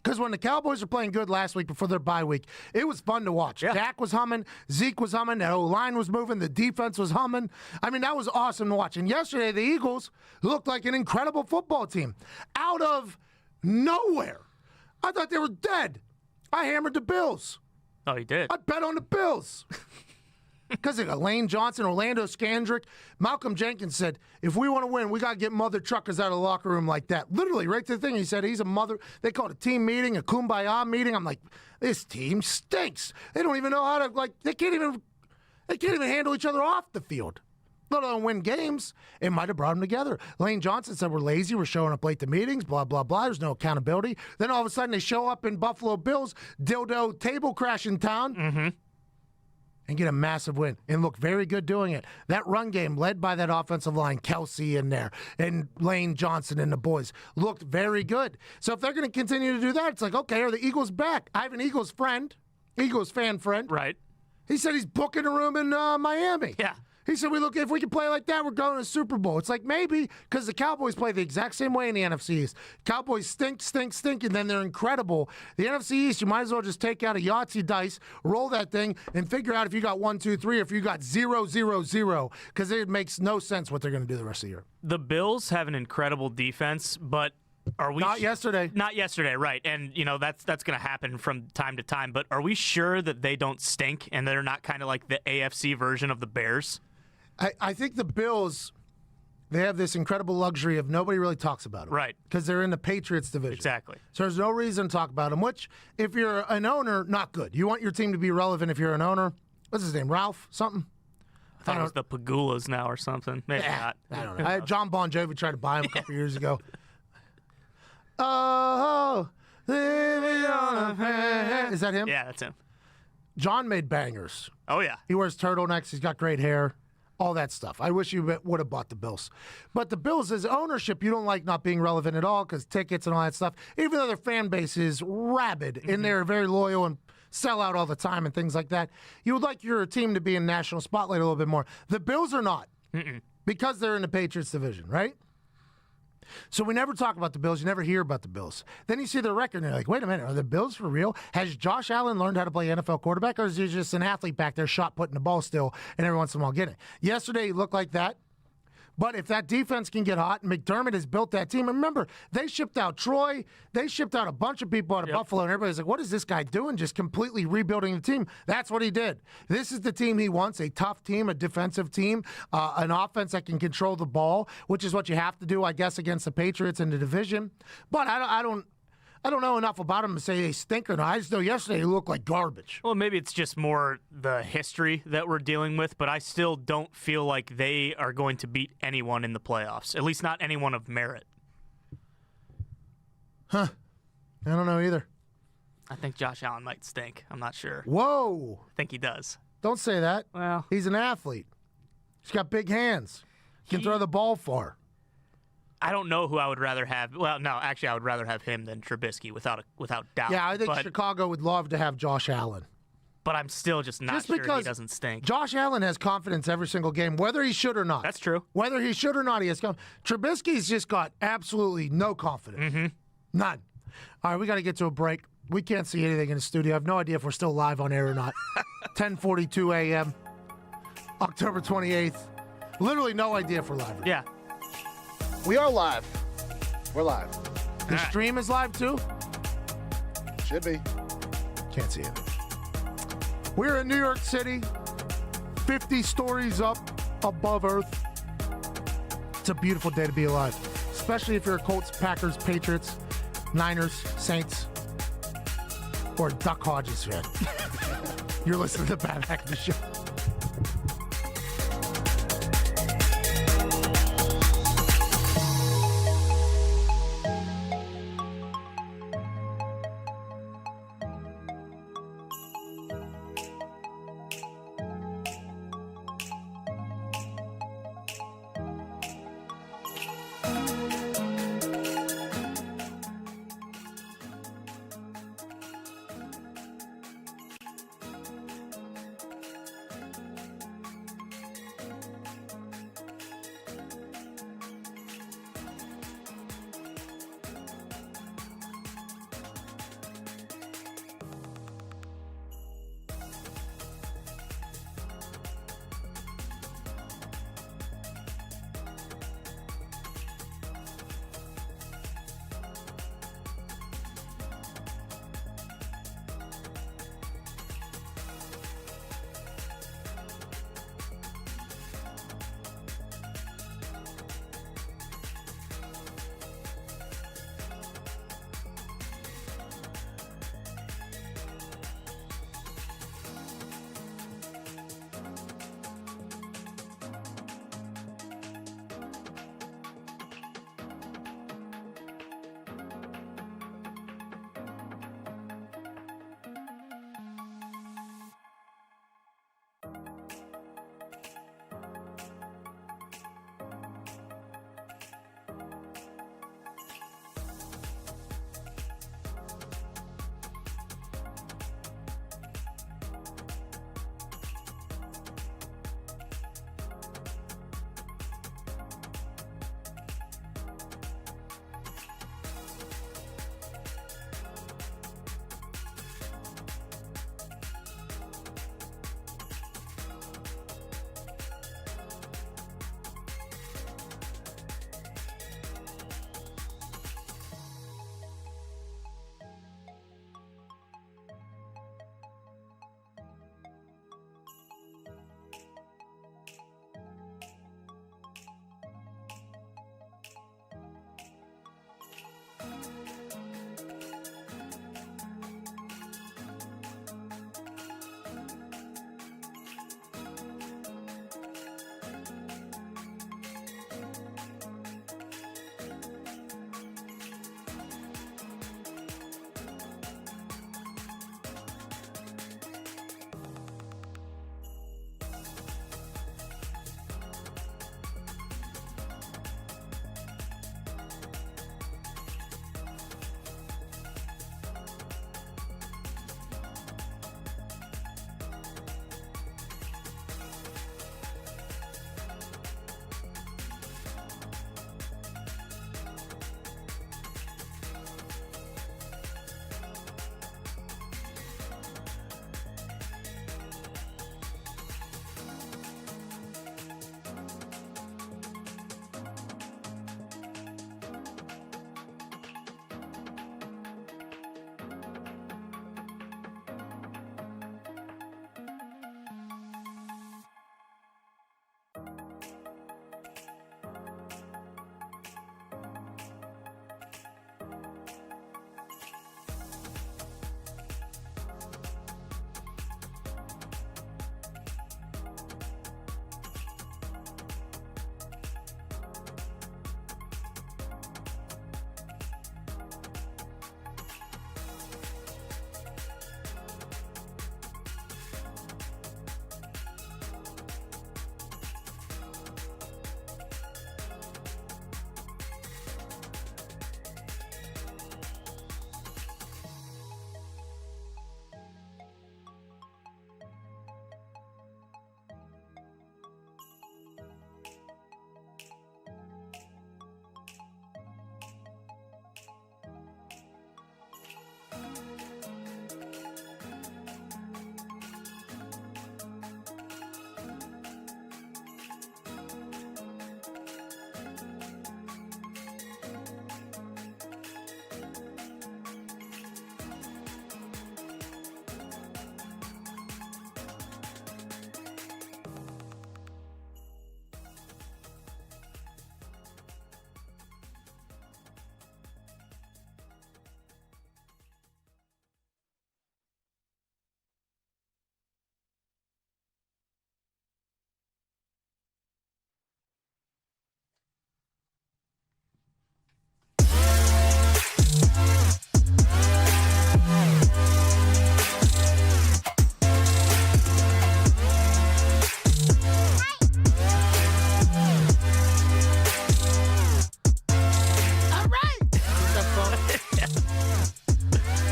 Because when the Cowboys were playing good last week before their bye week, it was fun to watch. Yeah. Dak was humming, Zeke was humming, the O-line was moving, the defense was humming. I mean, that was awesome to watch. And yesterday, the Eagles looked like an incredible football team. Out of nowhere. I thought they were dead. I hammered the Bills. Oh, you did? I bet on the Bills. Because they got Lane Johnson, Orlando Scandrick. Malcolm Jenkins said, if we want to win, we got to get mother truckers out of the locker room like that. Literally, right to the thing. He said he's a mother. They called a team meeting, a kumbaya meeting. I'm like, this team stinks. They don't even know how to, they can't even handle each other off the field, let alone win games. It might have brought them together. Lane Johnson said, we're lazy, we're showing up late to meetings, blah, blah, blah. There's no accountability. Then all of a sudden they show up in Buffalo Bills, dildo table crash in town, and get a massive win and look very good doing it. That run game led by that offensive line, Kelsey in there, and Lane Johnson and the boys, looked very good. So if they're going to continue to do that, it's like, okay, are the Eagles back? I have an Eagles fan friend. Right. He said he's booking a room in Miami. Yeah. He said, if we can play like that, we're going to the Super Bowl. It's like maybe because the Cowboys play the exact same way in the NFC East. Cowboys stink, and then they're incredible. The NFC East, you might as well just take out a Yahtzee dice, roll that thing, and figure out if you got 1, 2, 3, or if you got 0, 0, 0, because it makes no sense what they're going to do the rest of the year. The Bills have an incredible defense, but are we Not yesterday. Not yesterday, right? And that's going to happen from time to time. But are we sure that they don't stink and they're not kind of like the AFC version of the Bears? I think the Bills, they have this incredible luxury of nobody really talks about them. Right. Because they're in the Patriots division. Exactly. So there's no reason to talk about them, which, if you're an owner, not good. You want your team to be relevant if you're an owner. What's his name, Ralph something? I thought it was the Pagulas now or something. Maybe not. I don't know. John Bon Jovi tried to buy him a couple years ago. Oh, living on a prayer. Is that him? Yeah, that's him. John made bangers. Oh, yeah. He wears turtlenecks. He's got great hair. All that stuff. I wish you would have bought the Bills. But the Bills, as ownership, you don't like not being relevant at all because tickets and all that stuff, even though their fan base is rabid and they're very loyal and sell out all the time and things like that, you would like your team to be in national spotlight a little bit more. The Bills are not because they're in the Patriots division, right? So we never talk about the Bills. You never hear about the Bills. Then you see their record, and you're like, wait a minute, are the Bills for real? Has Josh Allen learned how to play NFL quarterback, or is he just an athlete back there, shot putting the ball still, and every once in a while getting it? Yesterday, he looked like that. But if that defense can get hot, and McDermott has built that team. And remember, they shipped out Troy. They shipped out a bunch of people out of Buffalo, and everybody's like, what is this guy doing? Just completely rebuilding the team. That's what he did. This is the team he wants, a tough team, a defensive team, an offense that can control the ball, which is what you have to do, I guess, against the Patriots in the division. But I don't know enough about them to say they stink or not. I just know yesterday they looked like garbage. Well, maybe it's just more the history that we're dealing with, but I still don't feel like they are going to beat anyone in the playoffs, at least not anyone of merit. I don't know either. I think Josh Allen might stink. I'm not sure. Whoa. I think he does. Don't say that. Well, he's an athlete. He's got big hands. He can throw the ball far. I don't know who I would rather have. Well, no, actually, I would rather have him than Trubisky without doubt. Yeah, I think Chicago would love to have Josh Allen. But I'm still just not sure he doesn't stink. Josh Allen has confidence every single game, whether he should or not. That's true. Whether he should or not, he has confidence. Trubisky's just got absolutely no confidence. None. All right, we got to get to a break. We can't see anything in the studio. I have no idea if we're still live on air or not. 10:42 a.m., October 28th. Literally no idea if we're live. Yeah. We are live. We're live. The stream is live too? Should be. Can't see it. We're in New York City, 50 stories up above Earth. It's a beautiful day to be alive, especially if you're a Colts, Packers, Patriots, Niners, Saints, or Duck Hodges fan. You're listening to the Bad Hack of the Show.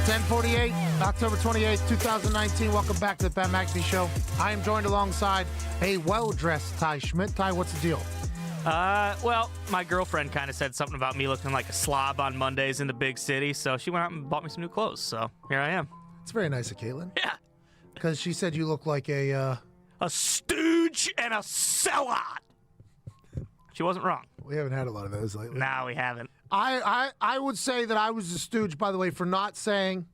10:48, October 28th, 2019. Welcome back to the Pat McAfee Show. I am joined alongside a well-dressed Ty Schmidt. Ty, what's the deal? Well, my girlfriend kind of said something about me looking like a slob on Mondays in the big city, so she went out and bought me some new clothes. So here I am. It's very nice of Caitlin. Yeah. Because she said you look like a stooge and a sellout. She wasn't wrong. We haven't had a lot of those lately. No, we haven't. I would say that I was a stooge, by the way, for not saying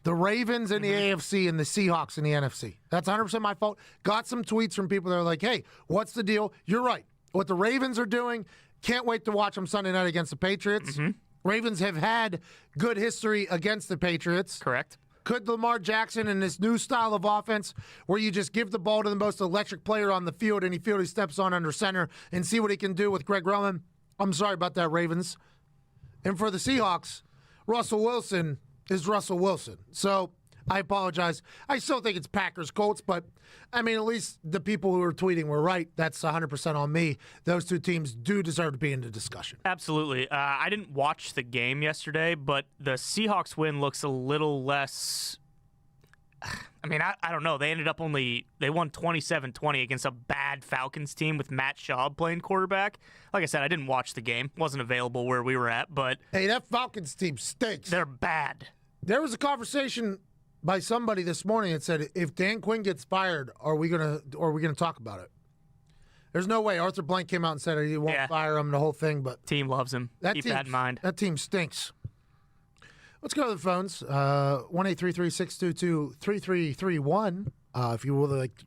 the Ravens in the AFC and the Seahawks in the NFC. That's 100% my fault. Got some tweets from people that are like, hey, what's the deal? You're right. What the Ravens are doing, can't wait to watch them Sunday night against the Patriots. Ravens have had good history against the Patriots. Correct. Could Lamar Jackson in this new style of offense where you just give the ball to the most electric player on the field, any field he steps on under center, and see what he can do with Greg Roman? I'm sorry about that, Ravens. And for the Seahawks, Russell Wilson is Russell Wilson. So I apologize. I still think it's Packers Colts, but I mean, at least the people who were tweeting were right. That's 100% on me. Those two teams do deserve to be in the discussion. Absolutely. I didn't watch the game yesterday, but the Seahawks win looks a little less. I mean, I don't know. They won 27-20 against a bad Falcons team with Matt Schaub playing quarterback. Like I said, I didn't watch the game. Wasn't available where we were at, but hey, that Falcons team stinks. They're bad. There was a conversation by somebody this morning that said, if Dan Quinn gets fired, are we gonna talk about it? There's no way. Arthur Blank came out and said he won't fire him, the whole thing, but team loves him. Keep that in mind. That team stinks. Let's go to the phones. 1-833-622-3331. If you would like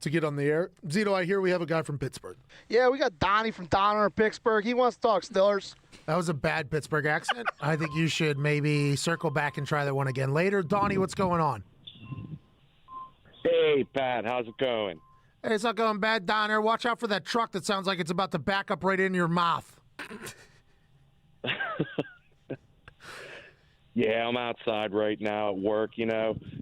to get on the air. Zito, I hear we have a guy from Pittsburgh. Yeah, we got Donnie from Donner, Pittsburgh. He wants to talk Steelers. That was a bad Pittsburgh accent. I think you should maybe circle back and try that one again later. Donnie, what's going on? Hey, Pat, how's it going? Hey, it's not going bad, Donner. Watch out for that truck that sounds like it's about to back up right into your mouth. Yeah, I'm outside right now at work,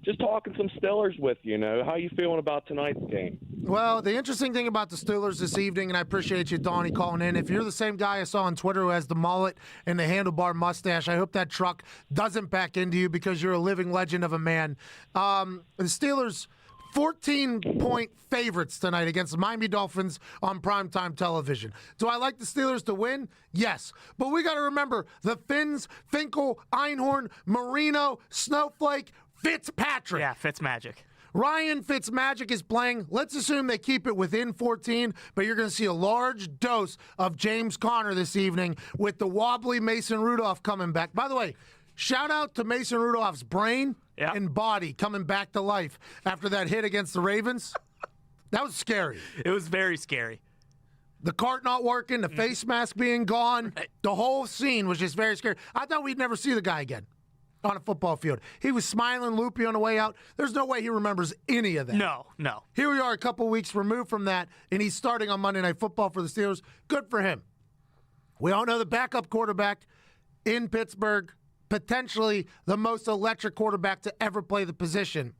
just talking some Steelers with you, How you feeling about tonight's game? Well, the interesting thing about the Steelers this evening, and I appreciate you, Donnie, calling in. If you're the same guy I saw on Twitter who has the mullet and the handlebar mustache, I hope that truck doesn't back into you because you're a living legend of a man. The Steelers 14-point favorites tonight against the Miami Dolphins on primetime television. Do I like the Steelers to win? Yes. But we got to remember the Finns, Finkel, Einhorn, Marino, Snowflake, Fitzpatrick. Yeah, Fitzmagic. Ryan Fitzmagic is playing. Let's assume they keep it within 14, but you're going to see a large dose of James Conner this evening with the wobbly Mason Rudolph coming back. By the way, shout out to Mason Rudolph's brain and body coming back to life after that hit against the Ravens. That was scary. It was very scary. The cart not working, the face mask being gone, the whole scene was just very scary. I thought we'd never see the guy again on a football field. He was smiling loopy on the way out. There's no way he remembers any of that. No. Here we are a couple weeks removed from that, and he's starting on Monday Night Football for the Steelers. Good for him. We all know the backup quarterback in Pittsburgh, potentially the most electric quarterback to ever play the position.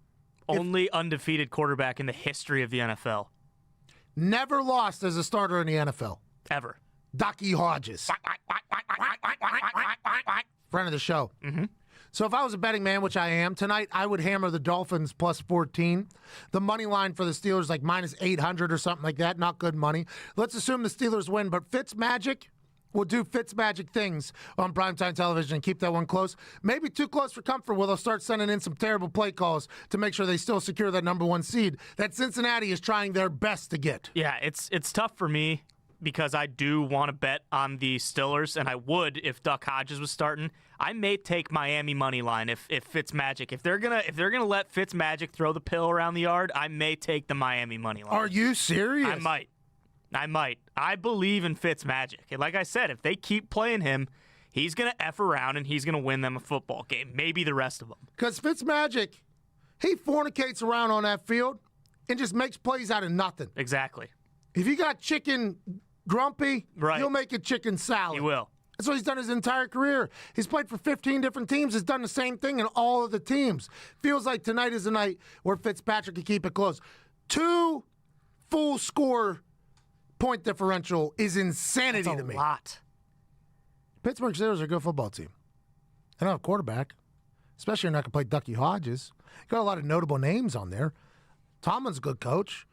Only undefeated quarterback in the history of the NFL. Never lost as a starter in the NFL. Ever. Ducky Hodges. Friend of the show. So if I was a betting man, which I am, tonight I would hammer the Dolphins plus 14. The money line for the Steelers like minus 800 or something like that. Not good money. Let's assume the Steelers win, but Fitzmagic will do Fitzmagic things on primetime television and keep that one close. Maybe too close for comfort where they'll start sending in some terrible play calls to make sure they still secure that number one seed that Cincinnati is trying their best to get. Yeah, it's tough for me because I do want to bet on the Steelers, and I would if Duck Hodges was starting. I may take Miami money line if Fitzmagic. If they're gonna let Fitzmagic throw the pill around the yard, I may take the Miami money line. Are you serious? I might. I believe in Fitzmagic. And like I said, if they keep playing him, he's going to F around and he's going to win them a football game. Maybe the rest of them. Because Fitzmagic, he fornicates around on that field and just makes plays out of nothing. Exactly. If you got chicken grumpy, you'll make it chicken salad. He will. That's what he's done his entire career. He's played for 15 different teams. He's done the same thing in all of the teams. Feels like tonight is the night where Fitzpatrick can keep it close. 2 full score point differential is insanity to me. That's a lot. Pittsburgh Steelers are a good football team. They don't have a quarterback. especially you're not going to play Ducky Hodges. Got a lot of notable names on there. Tomlin's a good coach.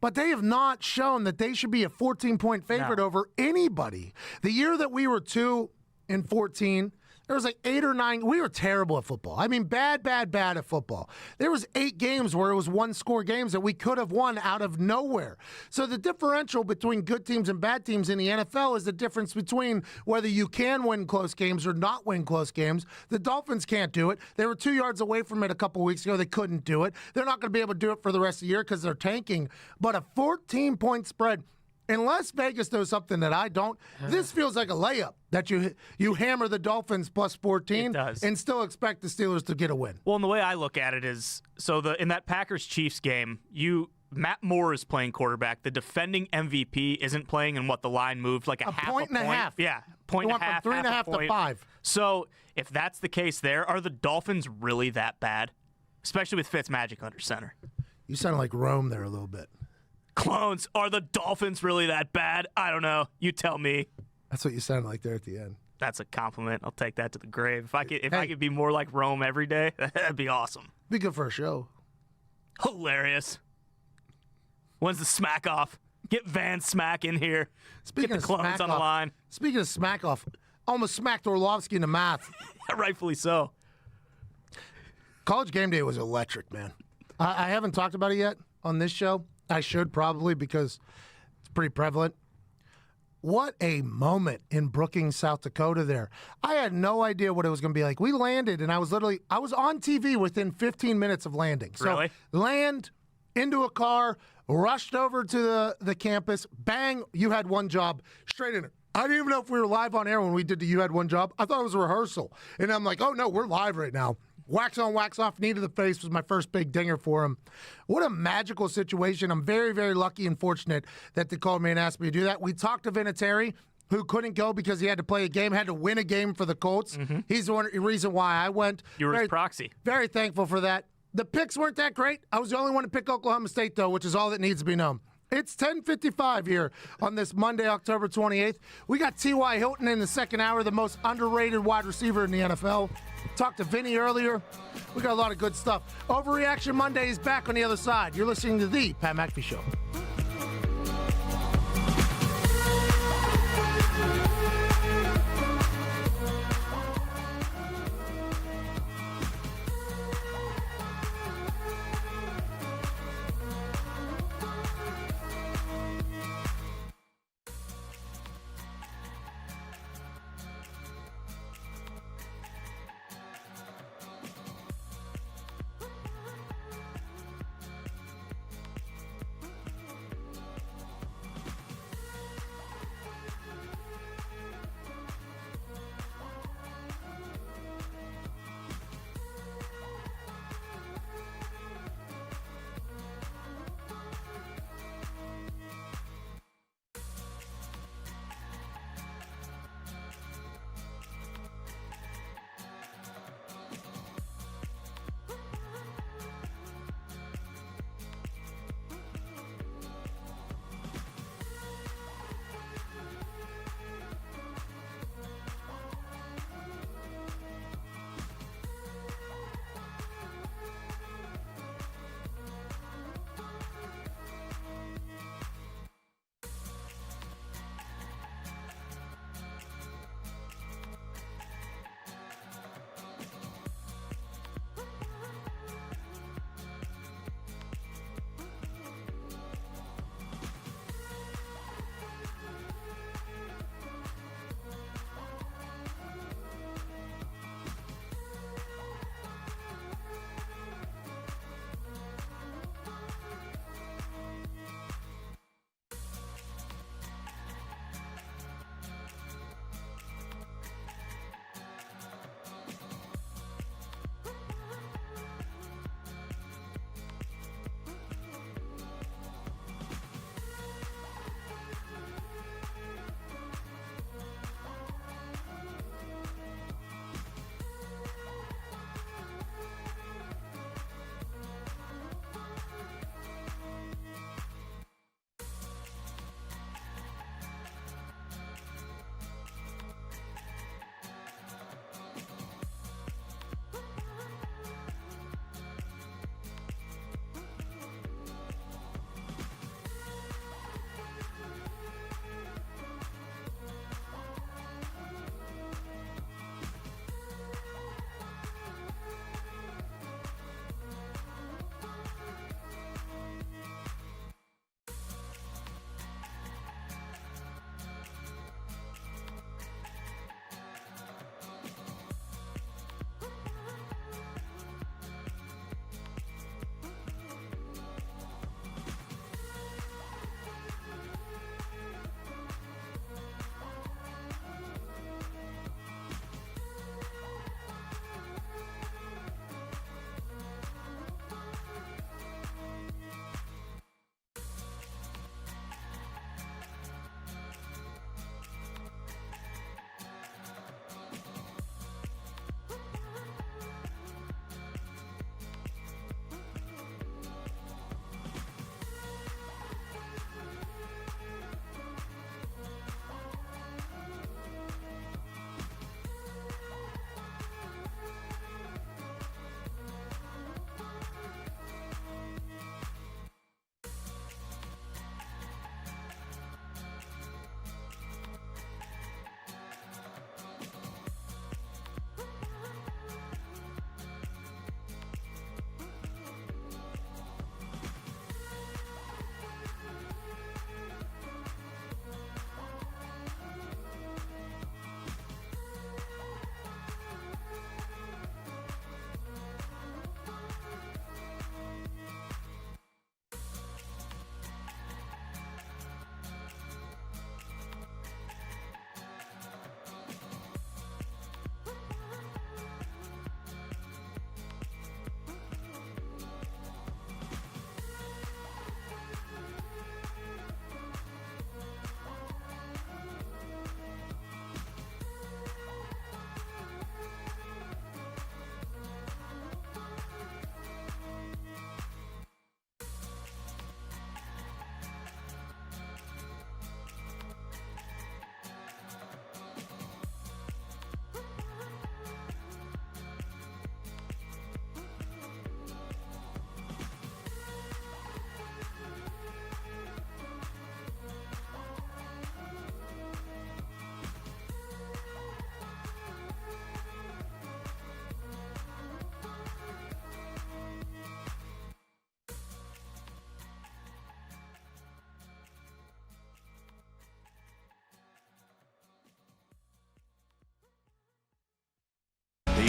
But they have not shown that they should be a 14-point favorite over anybody. The year that we were 2-14, there was like 8 or 9. We were terrible at football. I mean, bad at football. There was 8 games where it was one-score games that we could have won out of nowhere. So the differential between good teams and bad teams in the NFL is the difference between whether you can win close games or not win close games. The Dolphins can't do it. They were 2 yards away from it a couple weeks ago. They couldn't do it. They're not going to be able to do it for the rest of the year because they're tanking. But a 14-point spread, unless Vegas knows something that I don't, this feels like a layup that you hammer the Dolphins plus 14 and still expect the Steelers to get a win. Well, and the way I look at it is, in that Packers-Chiefs game, Matt Moore is playing quarterback. The defending MVP isn't playing, and the line moved like a half point and a half. Yeah, point and a half. From 3.5 to 5. So if that's the case there, are the Dolphins really that bad? Especially with Fitzmagic under center. You sounded like Rome there a little bit. Clones, are the Dolphins really that bad? I don't know. You tell me. That's what you sounded like there at the end. That's a compliment. I'll take that to the grave. If I could be more like Rome every day, that'd be awesome. Be good for a show. Hilarious. When's the smack off? Get Van Smack in here. Get the Clones on the line. Speaking of smack off, almost smacked Orlovsky in the mouth. Rightfully so. College game day was electric, man. I haven't talked about it yet on this show. I should probably because it's pretty prevalent. What a moment in Brookings, South Dakota there. I had no idea what it was going to be like. We landed, and I was on TV within 15 minutes of landing. So really? Land, into a car, rushed over to the campus, bang, you had one job, straight in it. I didn't even know if we were live on air when we did the You Had One Job. I thought it was a rehearsal. And I'm like, oh, no, we're live right now. Wax on, wax off, knee to the face was my first big dinger for him. What a magical situation. I'm very, very lucky and fortunate that they called me and asked me to do that. We talked to Vinatieri, who couldn't go because he had to play a game, had to win a game for the Colts. Mm-hmm. He's the reason why I went. You were his proxy. Very thankful for that. The picks weren't that great. I was the only one to pick Oklahoma State, though, which is all that needs to be known. It's 10:55 here on this Monday, October 28th. We got T.Y. Hilton in the second hour, the most underrated wide receiver in the NFL. Talked to Vinny earlier. We got a lot of good stuff. Overreaction Monday is back on the other side. You're listening to the Pat McAfee Show.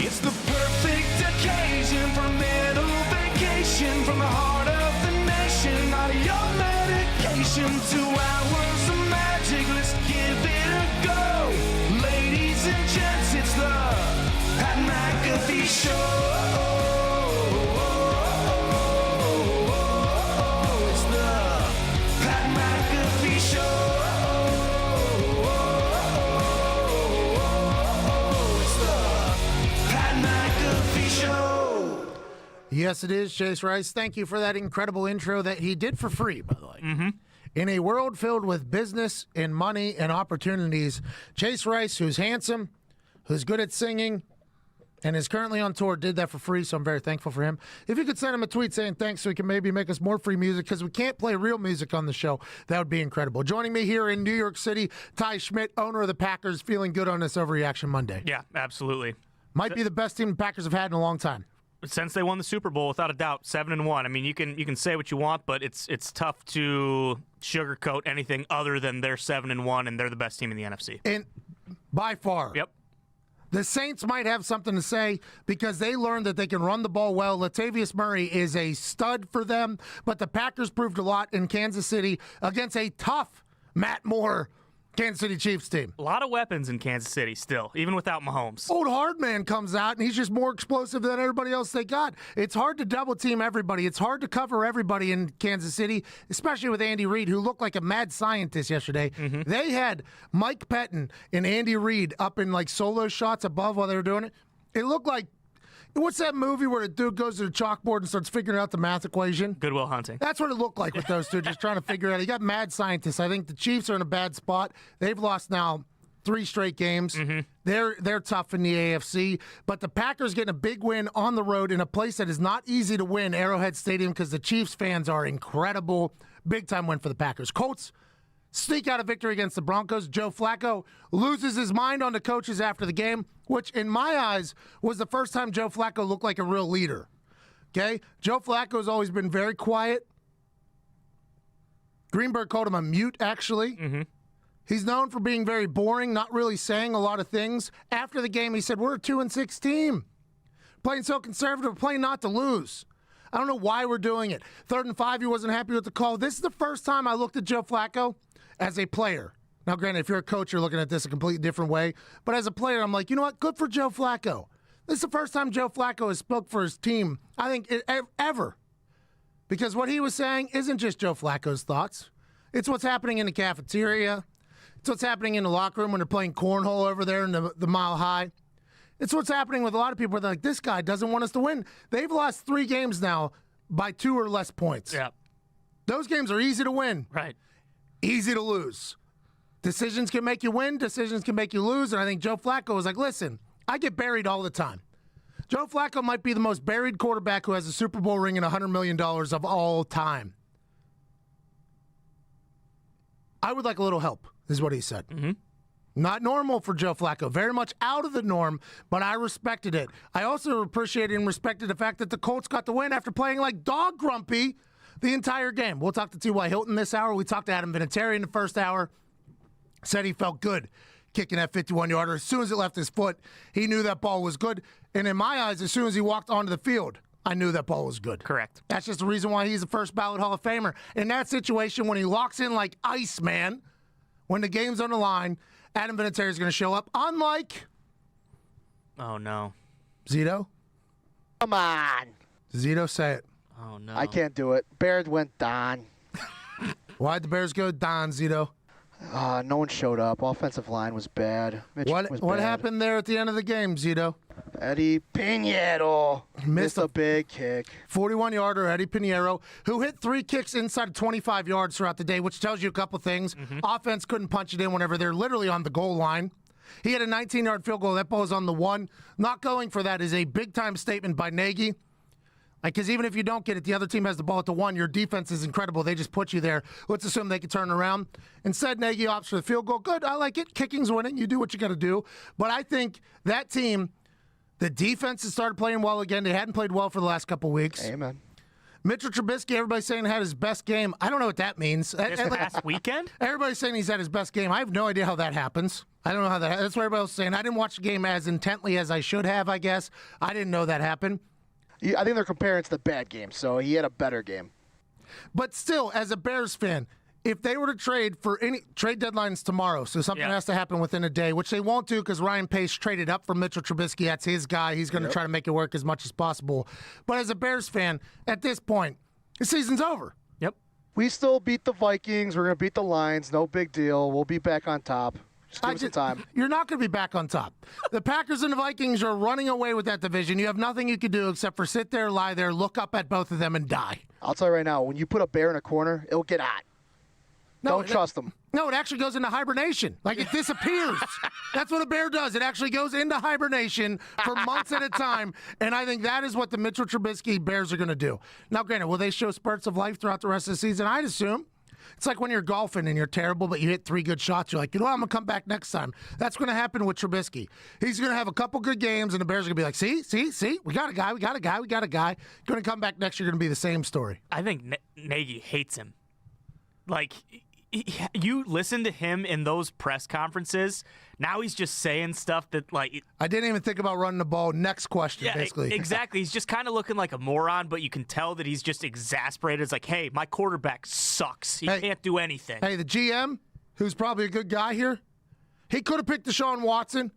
It's the perfect occasion for a mental vacation from the heart of the nation. Not your medication, 2 hours of magic. Let's give it a go. Ladies and gents, it's the Pat McAfee Show. It's the Pat McAfee Show. It's the Pat McAfee Show. Yes, it is, Chase Rice. Thank you for that incredible intro that he did for free, by the way. In a world filled with business and money and opportunities, Chase Rice, who's handsome, who's good at singing, and is currently on tour, did that for free, so I'm very thankful for him. If you could send him a tweet saying thanks so he can maybe make us more free music, because we can't play real music on the show, that would be incredible. Joining me here in New York City, Ty Schmidt, owner of the Packers, feeling good on this Overreaction Monday. Yeah, absolutely. Might be the best team the Packers have had in a long time. Since they won the Super Bowl, without a doubt, 7-1. I mean, you can say what you want, but it's tough to sugarcoat anything other than they're 7-1 and they're the best team in the NFC. And by far. Yep. The Saints might have something to say because they learned that they can run the ball well. Latavius Murray is a stud for them, but the Packers proved a lot in Kansas City against a tough Matt Moore Kansas City Chiefs team. A lot of weapons in Kansas City still, even without Mahomes. Old Hardman comes out, and he's just more explosive than everybody else they got. It's hard to double-team everybody. It's hard to cover everybody in Kansas City, especially with Andy Reid, who looked like a mad scientist yesterday. They had Mike Pettin and Andy Reid up in, like, solo shots above while they were doing it. It looked like, what's that movie where the dude goes to the chalkboard and starts figuring out the math equation? Good Will Hunting. That's what it looked like with those two, just trying to figure it out. You got mad scientists. I think the Chiefs are in a bad spot. They've lost now 3 straight games. They're tough in the AFC. But the Packers getting a big win on the road in a place that is not easy to win, Arrowhead Stadium, because the Chiefs fans are incredible. Big-time win for the Packers. Colts sneak out a victory against the Broncos. Joe Flacco loses his mind on the coaches after the game, which in my eyes was the first time Joe Flacco looked like a real leader. Okay? Joe Flacco's always been very quiet. Greenberg called him a mute, actually. He's known for being very boring, not really saying a lot of things. After the game, he said, we're a 2-6 team. Playing so conservative, playing not to lose. I don't know why we're doing it. 3rd and 5, he wasn't happy with the call. This is the first time I looked at Joe Flacco as a player. Now, granted, if you're a coach, you're looking at this a completely different way. But as a player, I'm like, you know what? Good for Joe Flacco. This is the first time Joe Flacco has spoke for his team, I think, ever. Because what he was saying isn't just Joe Flacco's thoughts. It's what's happening in the cafeteria. It's what's happening in the locker room when they're playing cornhole over there in the Mile High. It's what's happening with a lot of people. They're like, this guy doesn't want us to win. They've lost 3 games now by 2 or less points. Yeah. Those games are easy to win. Right. Easy to lose. Decisions can make you win. Decisions can make you lose. And I think Joe Flacco was like, listen, I get buried all the time. Joe Flacco might be the most buried quarterback who has a Super Bowl ring and $100 million of all time. I would like a little help, is what he said. Not normal for Joe Flacco. Very much out of the norm, but I respected it. I also appreciated and respected the fact that the Colts got the win after playing like dog grumpy the entire game. We'll talk to T.Y. Hilton this hour. We talked to Adam Vinatieri in the first hour. Said he felt good kicking that 51-yarder. As soon as it left his foot, he knew that ball was good. And in my eyes, as soon as he walked onto the field, I knew that ball was good. Correct. That's just the reason why he's the first ballot Hall of Famer. In that situation, when he locks in like ice, man, when the game's on the line, Adam Vinatieri is going to show up. Unlike Oh, no. Zito. Come on. Zito, say it. Oh, no. I can't do it. Bears went Don. Why'd the Bears go Don, Zito? No one showed up. Offensive line was bad. Mitch was What bad. happened there at the end of the game, Zito? Eddie Pinheiro missed a big kick. 41-yarder Eddie Pinheiro, who hit 3 kicks inside of 25 yards throughout the day, which tells you a couple things. Offense couldn't punch it in whenever they're literally on the goal line. He had a 19-yard field goal. That ball was on the 1. Not going for that is a big-time statement by Nagy. Because even if you don't get it, the other team has the ball at the 1. Your defense is incredible. They just put you there. Let's assume they can turn around. Instead, Nagy opts for the field goal. Good. I like it. Kicking's winning. You do what you got to do. But I think that team, the defense has started playing well again. They hadn't played well for the last couple weeks. Amen. Mitchell Trubisky, everybody's saying had his best game. I don't know what that means. This past weekend? Everybody's saying he's had his best game. I have no idea how that happens. I don't know how that's what everybody else is saying. I didn't watch the game as intently as I should have, I guess. I didn't know that happened. I think they're comparing it to the bad game, so he had a better game. But still, as a Bears fan, if they were to trade for any trade deadlines tomorrow, so something has to happen within a day, which they won't do because Ryan Pace traded up for Mitchell Trubisky. That's his guy. He's going to try to make it work as much as possible. But as a Bears fan, at this point, the season's over. Yep. We still beat the Vikings. We're going to beat the Lions. No big deal. We'll be back on top. Just give us some time. You're not going to be back on top. The Packers and the Vikings are running away with that division. You have nothing you can do except for sit there, lie there, look up at both of them, and die. I'll tell you right now, when you put a bear in a corner, it'll get hot. Don't trust them. No, it actually goes into hibernation. Like, it disappears. That's what a bear does. It actually goes into hibernation for months at a time, and I think that is what the Mitchell Trubisky Bears are going to do. Now, granted, will they show spurts of life throughout the rest of the season? I'd assume. It's like when you're golfing and you're terrible, but you hit 3 good shots. You're like, I'm going to come back next time. That's going to happen with Trubisky. He's going to have a couple good games, and the Bears are going to be like, see? We got a guy. Going to come back next year, going to be the same story. I think Nagy hates him. Like, you listen to him in those press conferences. Now he's just saying stuff that, like... I didn't even think about running the ball. Next question, basically. Exactly. He's just kind of looking like a moron, but you can tell that he's just exasperated. It's like, hey, my quarterback sucks. He can't do anything. Hey, the GM, who's probably a good guy here, he could have picked Deshaun Watson.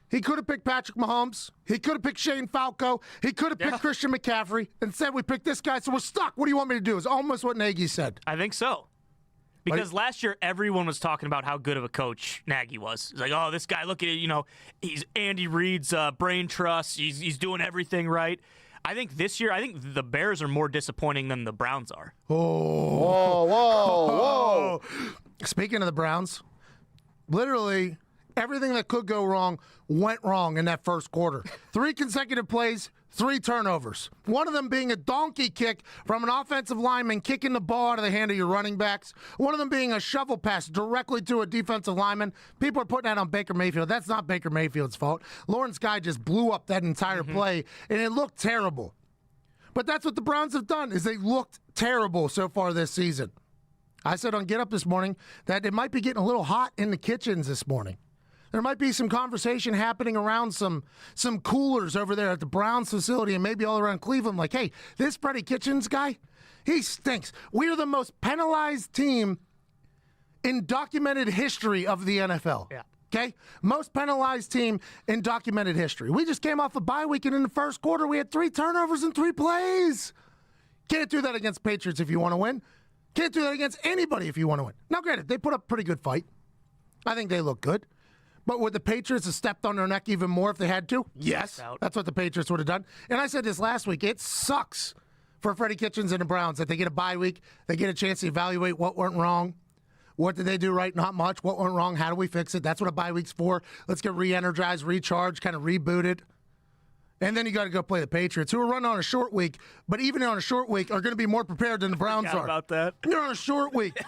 He could have picked Patrick Mahomes. He could have picked Shane Falco. He could have picked Christian McCaffrey. Instead, we picked this guy, so we're stuck. What do you want me to do? Is almost what Nagy said. I think so. Because last year, everyone was talking about how good of a coach Nagy was. It's like, oh, this guy, look at it, he's Andy Reid's brain trust. He's doing everything right. I think this year, the Bears are more disappointing than the Browns are. Whoa. Speaking of the Browns, literally everything that could go wrong went wrong in that first quarter. 3 consecutive plays, 3 turnovers. One of them being a donkey kick from an offensive lineman kicking the ball out of the hand of your running backs. One of them being a shovel pass directly to a defensive lineman. People are putting that on Baker Mayfield. That's not Baker Mayfield's fault. Lawrence Guy just blew up that entire play, and it looked terrible. But that's what the Browns have done, is they looked terrible so far this season. I said on Get Up this morning that it might be getting a little hot in the kitchens this morning. There might be some conversation happening around some coolers over there at the Browns facility and maybe all around Cleveland. Like, hey, this Freddie Kitchens guy, he stinks. We are the most penalized team in documented history of the NFL. Yeah. Okay? Most penalized team in documented history. We just came off a bye week, and in the first quarter, we had 3 turnovers and 3 plays. Can't do that against Patriots if you want to win. Can't do that against anybody if you want to win. Now, granted, they put up a pretty good fight. I think they look good. But would the Patriots have stepped on their neck even more if they had to? Yes. That's what the Patriots would have done. And I said this last week. It sucks for Freddie Kitchens and the Browns that they get a bye week. They get a chance to evaluate what went wrong. What did they do right? Not much. What went wrong? How do we fix it? That's what a bye week's for. Let's get re-energized, recharged, kind of rebooted. And then you got to go play the Patriots, who are running on a short week, but even on a short week are going to be more prepared than the Browns are. About that. They're on a short week.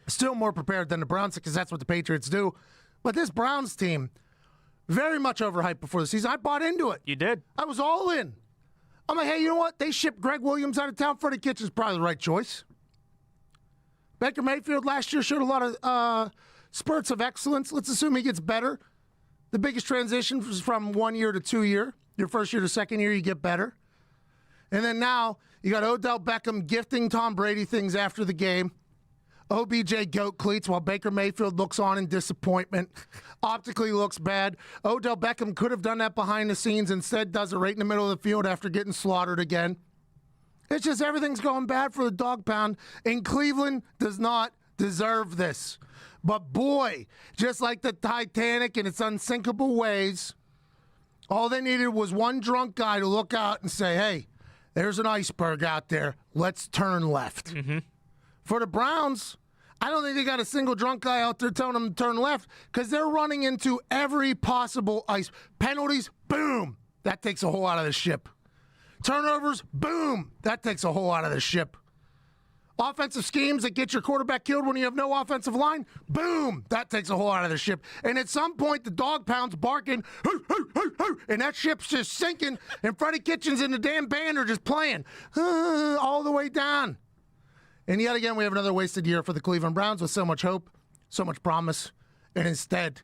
Still more prepared than the Browns because that's what the Patriots do. But this Browns team, very much overhyped before the season. I bought into it. You did. I was all in. I'm like, hey, you know what? They shipped Greg Williams out of town. Freddie Kitchens is probably the right choice. Baker Mayfield last year showed a lot of spurts of excellence. Let's assume he gets better. The biggest transition was from 1 year to 2 year. Your first year to second year, you get better. And then now you got Odell Beckham gifting Tom Brady things after the game. OBJ goat cleats while Baker Mayfield looks on in disappointment. Optically looks bad. Odell Beckham could have done that behind the scenes. Instead does it right in the middle of the field after getting slaughtered again. It's just everything's going bad for the dog pound, and Cleveland does not deserve this. But boy, just like the Titanic in its unsinkable ways, all they needed was one drunk guy to look out and say, hey, there's an iceberg out there. Let's turn left. Mm-hmm. For the Browns, I don't think they got a single drunk guy out there telling them to turn left because they're running into every possible ice. Penalties, boom. That takes a hole out of the ship. Turnovers, boom. That takes a hole out of the ship. Offensive schemes that get your quarterback killed when you have no offensive line, boom. That takes a hole out of the ship. And at some point, the dog pound's barking, hoo, hoo, hoo, hoo, and that ship's just sinking, and Freddie Kitchens and the damn band are just playing all the way down. And yet again, we have another wasted year for the Cleveland Browns with so much hope, so much promise. And instead,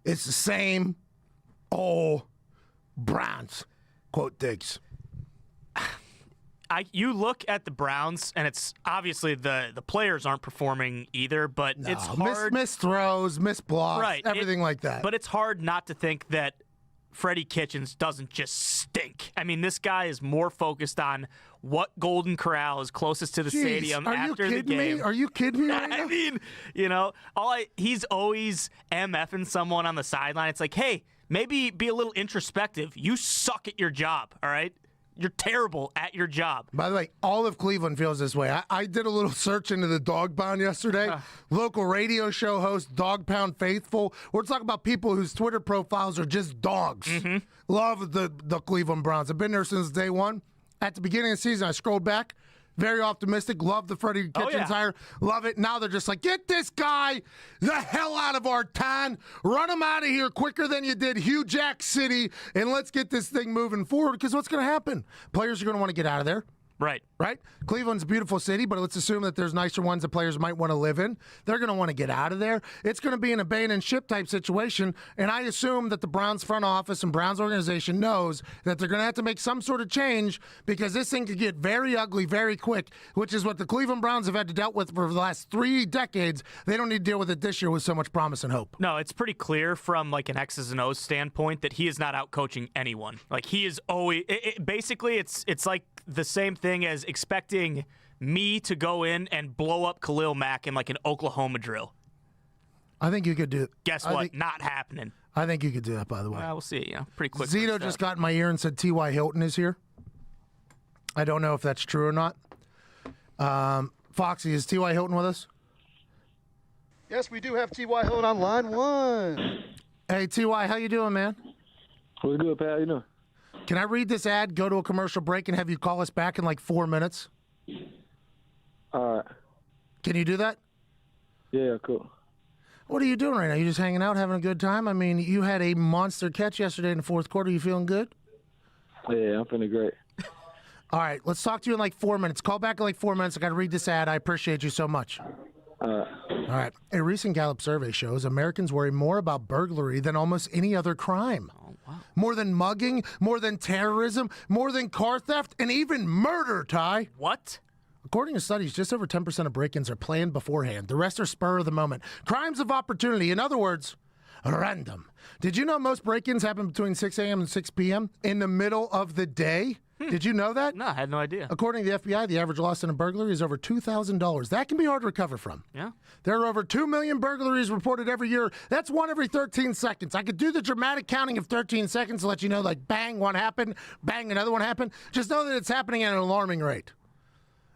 It's the same old Browns. Quote Diggs. You look at the Browns, and it's obviously the players aren't performing either, but it's hard. Missed throws, missed blocks, Right. everything like that. But it's hard not to think that Freddie Kitchens doesn't just stink. I mean, this guy is more focused on what Golden Corral is closest to the stadium after the game. Are you kidding me right now? I mean, he's always MFing someone on the sideline. It's like, hey, maybe be a little introspective. You suck at your job, all right? You're terrible at your job. By the way, all of Cleveland feels this way. I did a little search into the Dog Pound yesterday. Local radio show host, Dog Pound Faithful. We're talking about people whose Twitter profiles are just dogs. Love the Cleveland Browns. I've been there since day one. At the beginning of the season, I scrolled back. Very optimistic. Love the Freddie Kitchens hire. Love it. Now they're just like, get this guy the hell out of our town. Run him out of here quicker than you did Hugh Jack City, and let's get this thing moving forward, because what's going to happen? Players are going to want to get out of there. Right. Cleveland's a beautiful city, but let's assume that there's nicer ones that players might want to live in. They're going to want to get out of there. It's going to be an abandoned ship type situation, and I assume that the Browns front office and Browns organization knows that they're going to have to make some sort of change, because this thing could get very ugly very quick, which is what the Cleveland Browns have had to deal with for the last 3 decades. They don't need to deal with it this year with so much promise and hope. No, it's pretty clear from like an X's and O's standpoint that he is not out coaching anyone. Like, he is always basically it's like the same thing as expecting me to go in and blow up Khalil Mack in like an Oklahoma drill. I think you could do it. Guess what? Not happening. I think you could do that, by the way. We'll see. Pretty quick. Zito just got in my ear and said T.Y. Hilton is here. I don't know if that's true or not. Foxy, is T.Y. Hilton with us? Yes, we do have T.Y. Hilton on line 1. Hey, T.Y., how you doing, man? What's good, Pat? How you doing? Can I read this ad, go to a commercial break, and have you call us back in like 4 minutes? All right. Can you do that? Yeah, cool. What are you doing right now? You just hanging out, having a good time? I mean, you had a monster catch yesterday in the fourth quarter. You feeling good? Yeah, I'm feeling great. All right, let's talk to you in like 4 minutes. Call back in like 4 minutes. I got to read this ad. I appreciate you so much. All right. A recent Gallup survey shows Americans worry more about burglary than almost any other crime. Oh, wow. More than mugging, more than terrorism, more than car theft, and even murder, Ty. What? According to studies, just over 10% of break-ins are planned beforehand. The rest are spur of the moment. Crimes of opportunity. In other words, random. Did you know most break-ins happen between 6 a.m. and 6 p.m. in the middle of the day? Did you know that? No, I had no idea. According to the FBI, the average loss in a burglary is over $2,000. That can be hard to recover from. Yeah. There are over 2 million burglaries reported every year. That's one every 13 seconds. I could do the dramatic counting of 13 seconds to let you know, like, bang, one happened, bang, another one happened. Just know that it's happening at an alarming rate.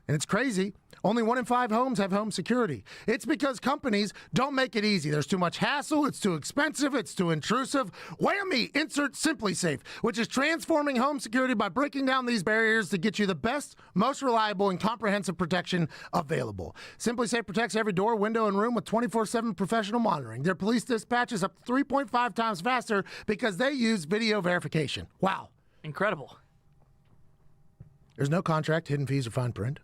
And it's crazy. Only 1 in 5 homes have home security. It's because companies don't make it easy. There's too much hassle. It's too expensive. It's too intrusive. Whammy! Insert SimpliSafe, which is transforming home security by breaking down these barriers to get you the best, most reliable, and comprehensive protection available. SimpliSafe protects every door, window, and room with 24/7 professional monitoring. Their police dispatch is up to 3.5 times faster because they use video verification. Wow. Incredible. There's no contract, hidden fees, or fine print.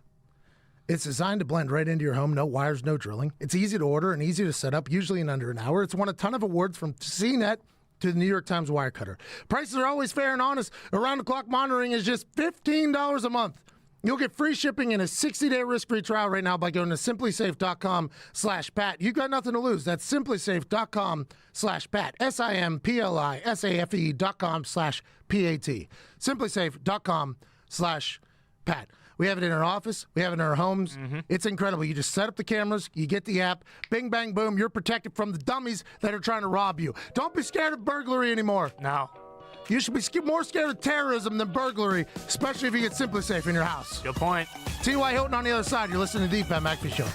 It's designed to blend right into your home. No wires, no drilling. It's easy to order and easy to set up, usually in under an hour. It's won a ton of awards from CNET to the New York Times Wirecutter. Prices are always fair and honest. Around-the-clock monitoring is just $15 a month. You'll get free shipping and a 60-day risk-free trial right now by going to SimpliSafe.com/Pat. You've got nothing to lose. That's SimpliSafe.com/Pat. SimpliSafe.com/PAT. SimpliSafe.com/Pat. We have it in our office. We have it in our homes. It's incredible. You just set up the cameras. You get the app. Bing, bang, boom. You're protected from the dummies that are trying to rob you. Don't be scared of burglary anymore. No. You should be more scared of terrorism than burglary, especially if you get SimpliSafe in your house. Good point. T.Y. Hilton on the other side. You're listening to the Pat McAfee Show.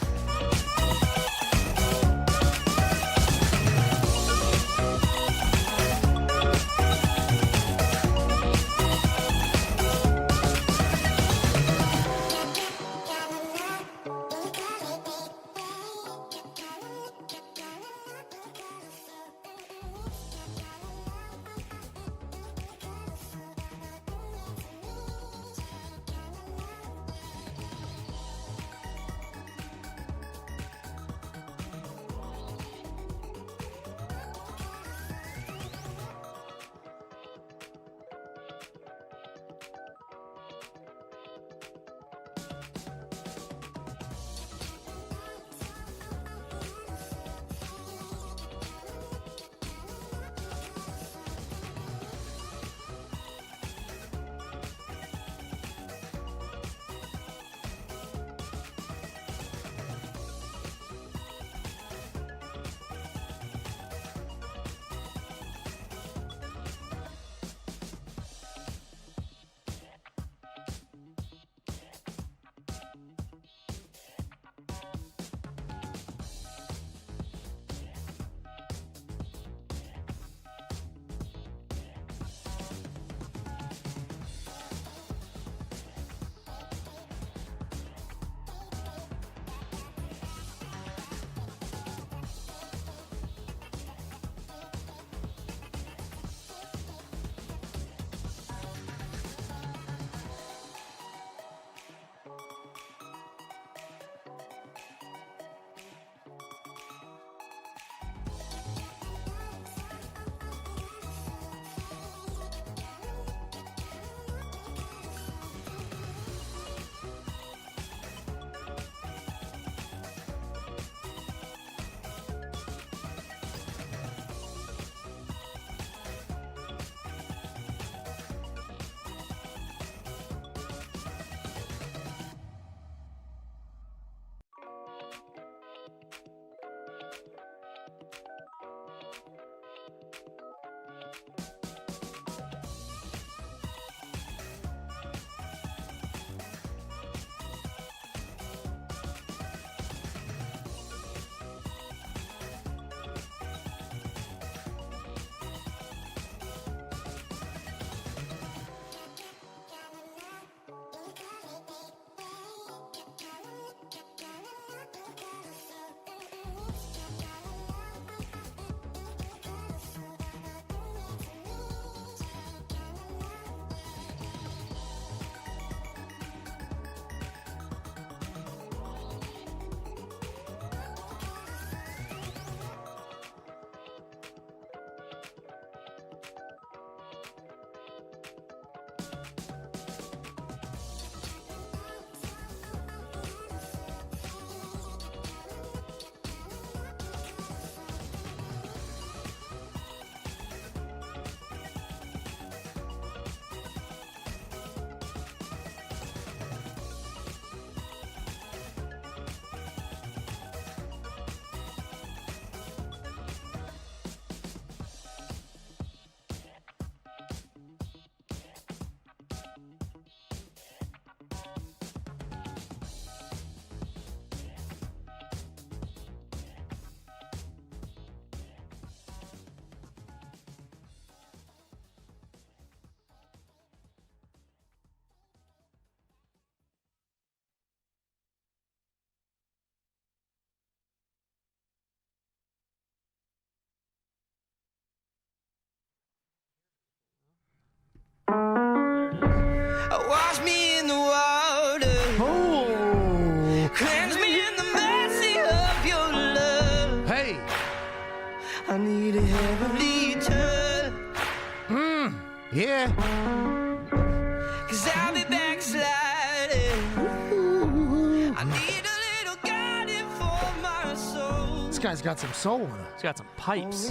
guy's got some soul in it. He's got some pipes.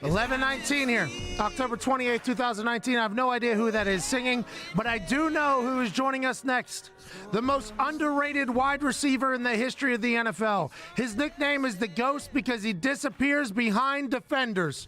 11:19 here, October 28th, 2019. I have no idea who that is singing, but I do know who is joining us next. The most underrated wide receiver in the history of the NFL. His nickname is the Ghost because he disappears behind defenders.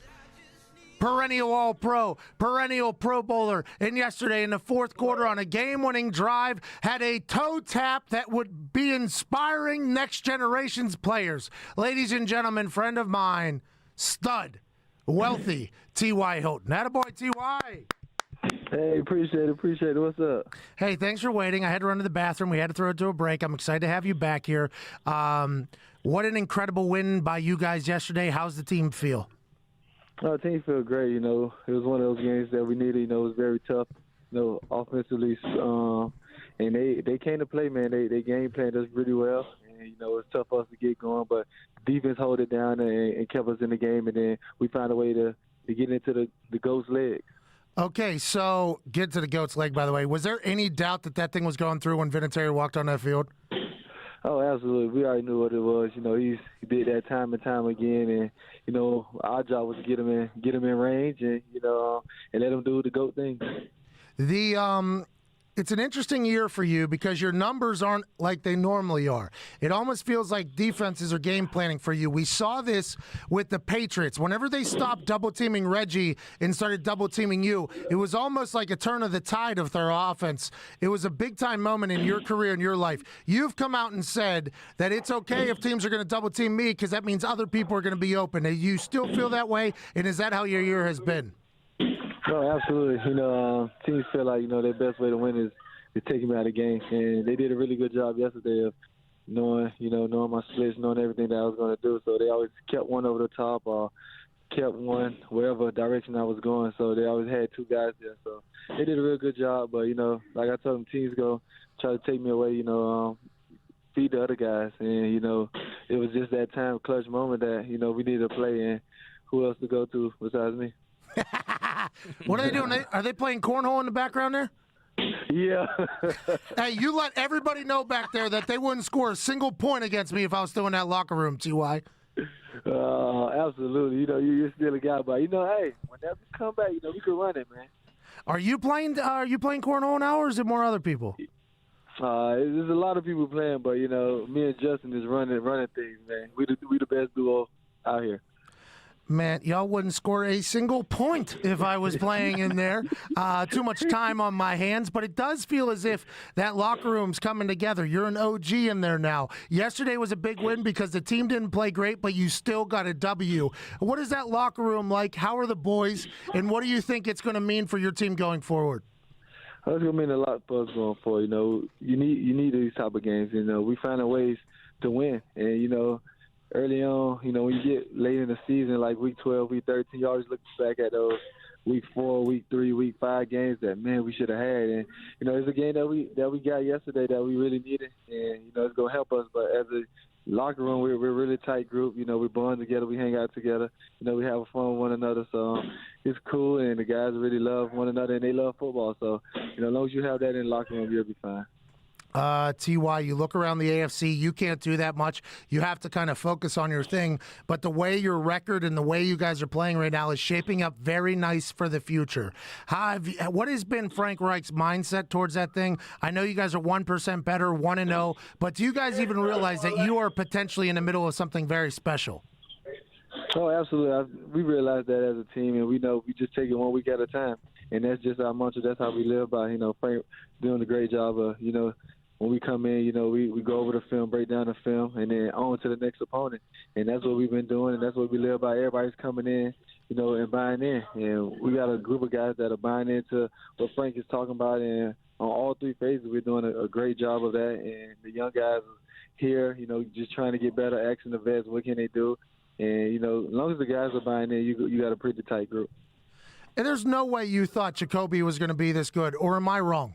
Perennial All-Pro, perennial Pro Bowler, and yesterday in the fourth quarter on a game-winning drive had a toe tap that would be inspiring next generation's players. Ladies and gentlemen, friend of mine, stud, wealthy, T.Y. Hilton. Attaboy, T.Y. Hey, appreciate it. What's up? Hey, thanks for waiting. I had to run to the bathroom. We had to throw it to a break. I'm excited to have you back here. What an incredible win by you guys yesterday. How's the team feel? The team feel great. It was one of those games that we needed. It was very tough, offensively. And they came to play, man. They game planned us really well. And, it was tough for us to get going, but defense held it down and kept us in the game. And then we found a way to get into the Ghost leg. Okay, so get to the Goat's leg, by the way. Was there any doubt that thing was going through when Vinatieri walked on that field? Oh, absolutely. We already knew what it was. He did that time and time again, and our job was to get him in range, and and let him do the GOAT thing. It's an interesting year for you because your numbers aren't like they normally are. It almost feels like defenses are game planning for you. We saw this with the Patriots. Whenever they stopped double-teaming Reggie and started double-teaming you, it was almost like a turn of the tide of their offense. It was a big-time moment in your career and your life. You've come out and said that it's okay if teams are going to double-team me because that means other people are going to be open. Do you still feel that way, and is that how your year has been? No, absolutely. Teams feel like, their best way to win is to take them out of the game. And they did a really good job yesterday of knowing my splits, knowing everything that I was going to do. So they always kept one over the top or kept one wherever direction I was going. So they always had two guys there. So they did a real good job. But, like I told them, teams go try to take me away, feed the other guys. And, it was just that time, clutch moment that, we needed to play. And who else to go to besides me? What are they doing? Are they playing cornhole in the background there? Yeah. Hey, you let everybody know back there that they wouldn't score a single point against me if I was still in that locker room, T.Y. Absolutely. You're still a guy, but, hey, whenever you come back, we can run it, man. Are you playing cornhole now, or is it more other people? There's a lot of people playing, but, me and Justin is running things, man. We the best duo out here. Man, y'all wouldn't score a single point if I was playing in there. Too much time on my hands, but it does feel as if that locker room's coming together. You're an OG in there now. Yesterday was a big win because the team didn't play great, but you still got a W. What is that locker room like? How are the boys? And what do you think it's going to mean for your team going forward? It's going to mean a lot for us going forward. You need these type of games. We find ways to win. And, early on, when you get late in the season, like week 12, week 13, you always look back at those week 4, week 3, week 5 games that, man, we should have had. And, it's a game that we got yesterday that we really needed. And, it's going to help us. But as a locker room, we're a really tight group. We bond together. We hang out together. We have fun with one another. So it's cool. And the guys really love one another, and they love football. So, as long as you have that in the locker room, you'll be fine. T.Y., you look around the AFC, you can't do that much. You have to kind of focus on your thing. But the way your record and the way you guys are playing right now is shaping up very nice for the future. What has been Frank Reich's mindset towards that thing? I know you guys are 1% better, 1-0, but do you guys even realize that you are potentially in the middle of something very special? Oh, absolutely. We realize that as a team, and we know we just take it 1 week at a time. And that's just our mantra. That's how we live by. Frank doing a great job of, when we come in, we go over the film, break down the film, and then on to the next opponent. And that's what we've been doing, and that's what we live by. Everybody's coming in, and buying in. And we got a group of guys that are buying into what Frank is talking about. And on all 3 phases, we're doing a great job of that. And the young guys here, just trying to get better, asking the vets, what can they do? And, as long as the guys are buying in, you got a pretty tight group. And there's no way you thought Jacoby was going to be this good, or am I wrong?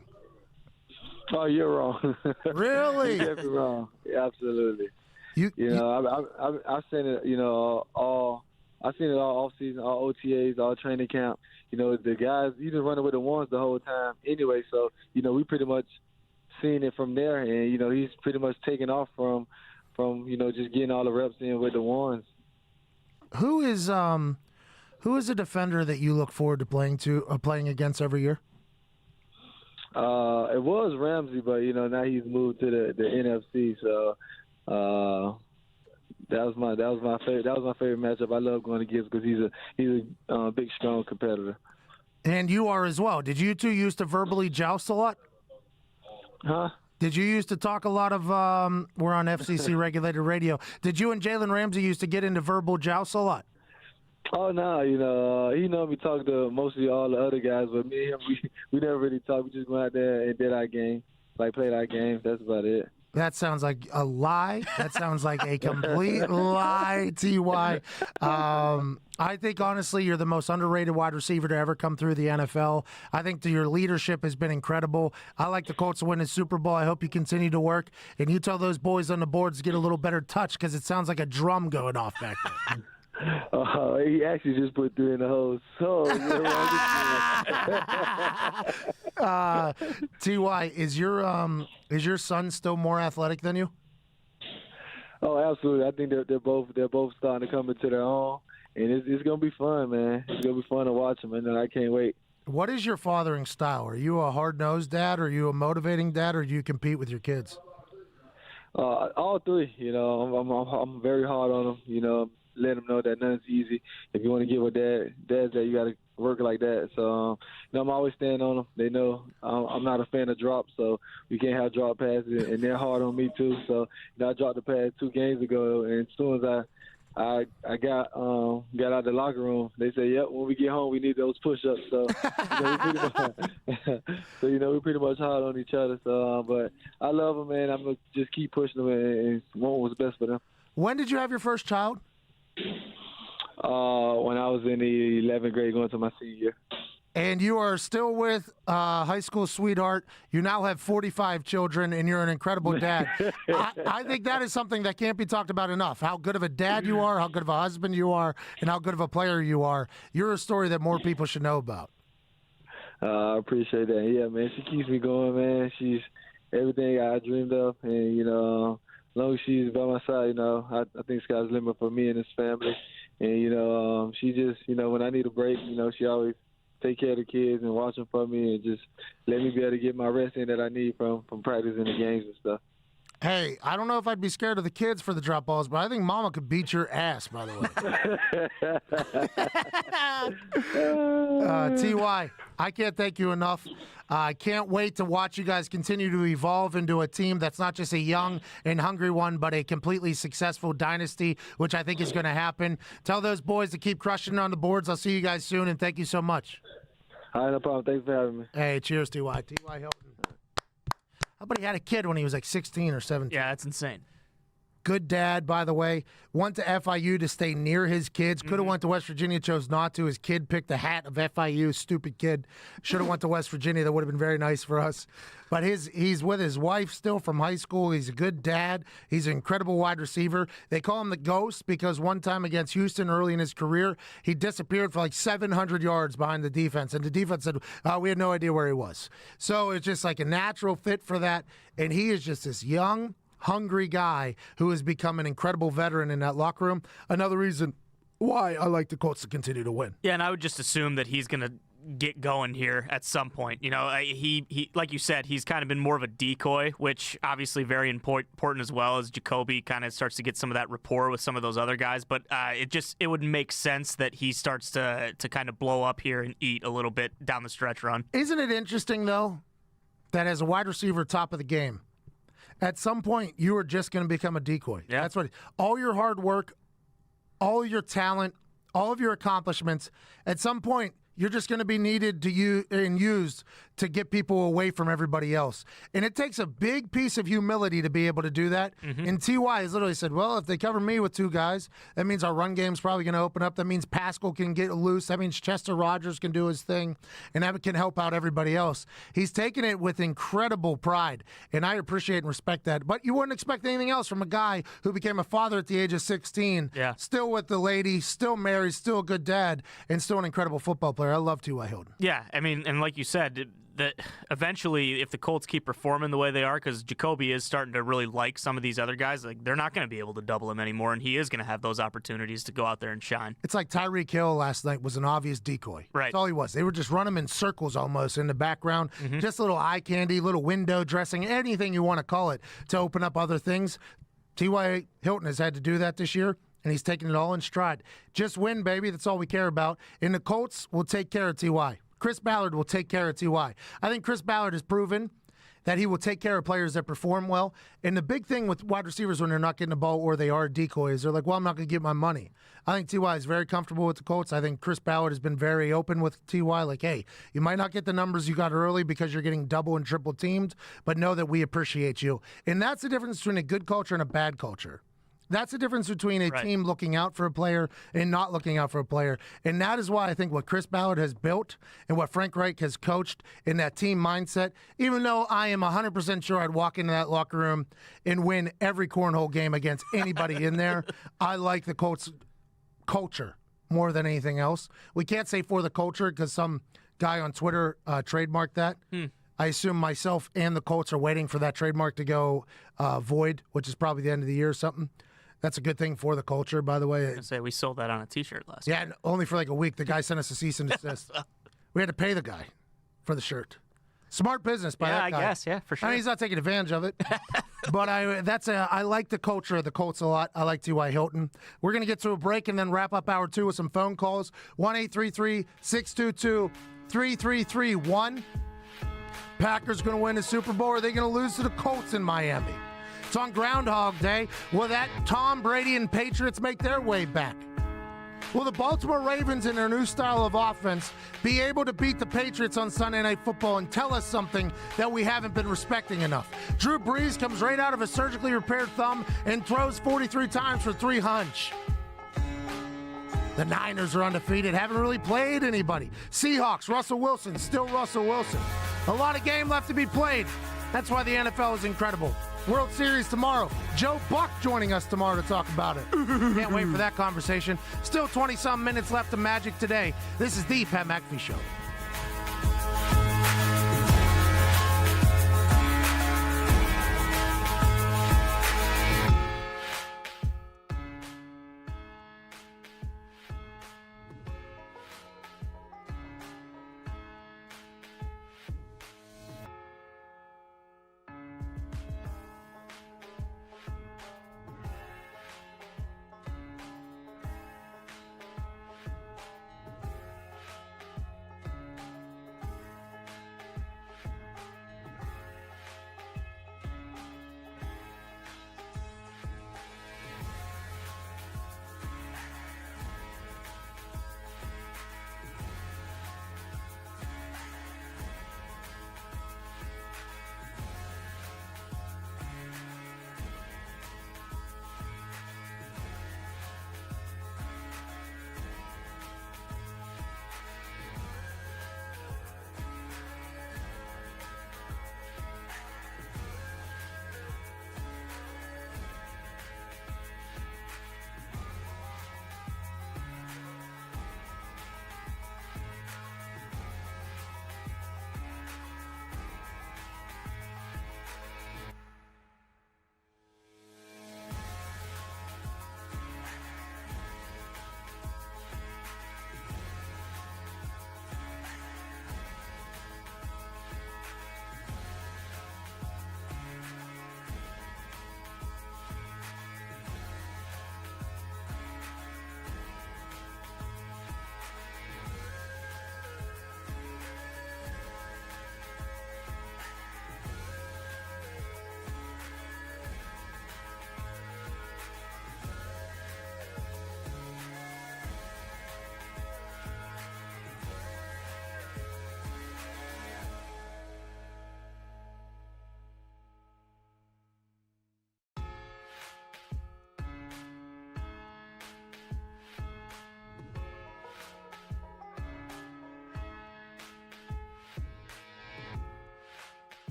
Oh, you're wrong. Really? You're definitely wrong. Yeah, absolutely. I've seen it. I've seen it all off season, all OTAs, all training camp. The guys, you just running with the ones the whole time anyway. So we pretty much seen it from there, and he's pretty much taken off from just getting all the reps in with the ones. Who is a defender that you look forward to playing against every year? It was Ramsey, but now he's moved to the NFC. So that was my favorite matchup. I love going against because he's a big, strong competitor. And you are as well. Did you two used to verbally joust a lot? Huh? Did you used to talk a lot of? We're on FCC regulated radio. Did you and Jalen Ramsey used to get into verbal jousts a lot? Oh no, he me talk to mostly all the other guys, but me and him, we never really talk. We just went out there and did our game, played our game. That's about it. That sounds like a lie. That sounds like a complete lie, T.Y. I think, honestly, you're the most underrated wide receiver to ever come through the NFL. I think your leadership has been incredible. I like the Colts to win the Super Bowl. I hope you continue to work. And you tell those boys on the boards to get a little better touch because it sounds like a drum going off back there. He actually just put 3 in the hole. So, Ty, is your son still more athletic than you? Oh, absolutely. I think they're both starting to come into their own, and it's gonna be fun, man. It's gonna be fun to watch them, and I can't wait. What is your fathering style? Are you a hard-nosed dad? Are you a motivating dad? Or do you compete with your kids? All three. I'm very hard on them. Let them know that nothing's easy. If you want to get what dad's at, you got to work like that. So, I'm always standing on them. They know I'm not a fan of drops, so we can't have drop passes, and they're hard on me too. So, I dropped the pass 2 games ago, and as soon as I got out of the locker room, they said, "Yep, when we get home, we need those push-ups." So, we're pretty much hard on each other. So, but I love them, man. I'm gonna just keep pushing them and want what's best for them. When did you have your first child? When I was in the 11th grade, going to my senior year. And you are still with high school sweetheart. You now have 45 children, and you're an incredible dad. I think that is something that can't be talked about enough. How good of a dad you are, how good of a husband you are, and how good of a player you are. You're a story that more people should know about. I appreciate that. Yeah, man, she keeps me going, man. She's everything I dreamed of, and, as long as she's by my side, I think sky's the limit for me and his family. And, she just, when I need a break, she always take care of the kids and watch them for me and just let me be able to get my rest in that I need from practicing the games and stuff. Hey, I don't know if I'd be scared of the kids for the drop balls, but I think Mama could beat your ass, by the way. T.Y., I can't thank you enough. I can't wait to watch you guys continue to evolve into a team that's not just a young and hungry one, but a completely successful dynasty, which I think is going to happen. Tell those boys to keep crushing on the boards. I'll see you guys soon, and thank you so much. All right, no problem. Thanks for having me. Hey, cheers, T.Y. T.Y. Hilton. How about he had a kid when he was like 16 or 17? Yeah, that's insane. Good dad, by the way. Went to FIU to stay near his kids. Could have went to West Virginia, chose not to. His kid picked the hat of FIU. Stupid kid. Should have went to West Virginia. That would have been very nice for us. But he's with his wife still from high school. He's a good dad. He's an incredible wide receiver. They call him the Ghost because one time against Houston early in his career, he disappeared for like 700 yards behind the defense. And the defense said, we had no idea where he was. So it's just like a natural fit for that. And he is just this young, hungry guy who has become an incredible veteran in that locker room. Another reason why I like the Colts to continue to win. Yeah, and I would just assume that he's going to get going here at some point. He like you said, he's kind of been more of a decoy, which obviously very important as well as Jacoby kind of starts to get some of that rapport with some of those other guys. But it would make sense that he starts to kind of blow up here and eat a little bit down the stretch run. Isn't it interesting, though, that as a wide receiver top of the game, at some point, you are just going to become a decoy. Yeah. That's what all your hard work, all your talent, all of your accomplishments, at some point, you're just going to be needed to use and used to get people away from everybody else. And it takes a big piece of humility to be able to do that. Mm-hmm. And T.Y. has literally said, well, if they cover me with 2 guys, that means our run game's probably going to open up. That means Pascal can get loose. That means Chester Rogers can do his thing. And that can help out everybody else. He's taken it with incredible pride. And I appreciate and respect that. But you wouldn't expect anything else from a guy who became a father at the age of 16. Yeah. Still with the lady, still married, still a good dad, and still an incredible football player. I love T.Y. Hilton. Yeah, I mean, and like you said, that eventually, if the Colts keep performing the way they are, because Jacoby is starting to really like some of these other guys, like they're not going to be able to double him anymore, and he is going to have those opportunities to go out there and shine. It's like Tyreek Hill last night was an obvious decoy. Right. That's all he was. They were just running him in circles almost in the background, just a little eye candy, little window dressing, anything you want to call it, to open up other things. T.Y. Hilton has had to do that this year, and he's taking it all in stride. Just win, baby. That's all we care about. And the Colts will take care of T.Y. Chris Ballard will take care of T.Y. I think Chris Ballard has proven that he will take care of players that perform well. And the big thing with wide receivers when they're not getting the ball or they are decoys, they're like, well, I'm not going to get my money. I think T.Y. is very comfortable with the Colts. I think Chris Ballard has been very open with T.Y. Like, hey, you might not get the numbers you got early because you're getting double and triple teamed, but know that we appreciate you. And that's the difference between a good culture and a bad culture. That's the difference between a team looking out for a player and not looking out for a player. And that is why I think what Chris Ballard has built and what Frank Reich has coached in that team mindset, even though I am 100% sure I'd walk into that locker room and win every cornhole game against anybody in there, I like the Colts culture more than anything else. We can't say for the culture because some guy on Twitter trademarked that. I assume myself and the Colts are waiting for that trademark to go void, which is probably the end of the year or something. That's a good thing for the culture, by the way. I was gonna say we sold that on a T-shirt last Yeah, only for like a week. The guy sent us a cease and desist. We had to pay the guy for the shirt. Smart business by that guy. I guess, yeah, for sure. I mean, he's not taking advantage of it. But I like the culture of the Colts a lot. I like T.Y. Hilton. We're going to get to a break and then wrap up hour 2 with some phone calls. 1-833-622-3331. Packers going to win the Super Bowl, or are they going to lose to the Colts in Miami? It's on Groundhog Day. Will that Tom Brady and Patriots make their way back? Will the Baltimore Ravens in their new style of offense be able to beat the Patriots on Sunday Night Football and tell us something that we haven't been respecting enough? Drew Brees comes right out of a surgically repaired thumb and throws 43 times for 3 hunch. The Niners are undefeated, haven't really played anybody. Seahawks, Russell Wilson, still Russell Wilson. A lot of game left to be played. That's why the NFL is incredible. World Series tomorrow. Joe Buck joining us tomorrow to talk about it. Can't wait for that conversation. Still 20-some minutes left of Magic today. This is the Pat McAfee Show.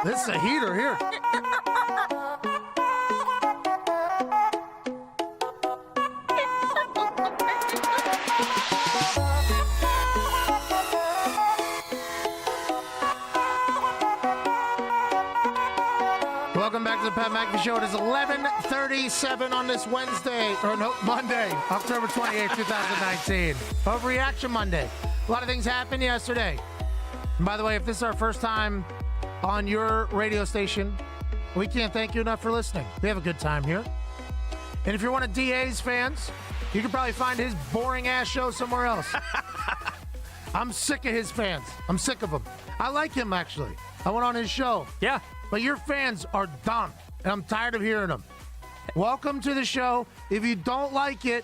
This is a heater here. Welcome back to the Pat McAfee Show. It is 11:37 on this Monday, October 28th, 2019. Overreaction Monday. A lot of things happened yesterday. And by the way, if this is our first time on your radio station, we can't thank you enough for listening. We have a good time here. And if you're one of DA's fans, you can probably find his boring-ass show somewhere else. I'm sick of his fans. I'm sick of them. I like him, actually. I went on his show. Yeah. But your fans are dumb, and I'm tired of hearing them. Welcome to the show. If you don't like it,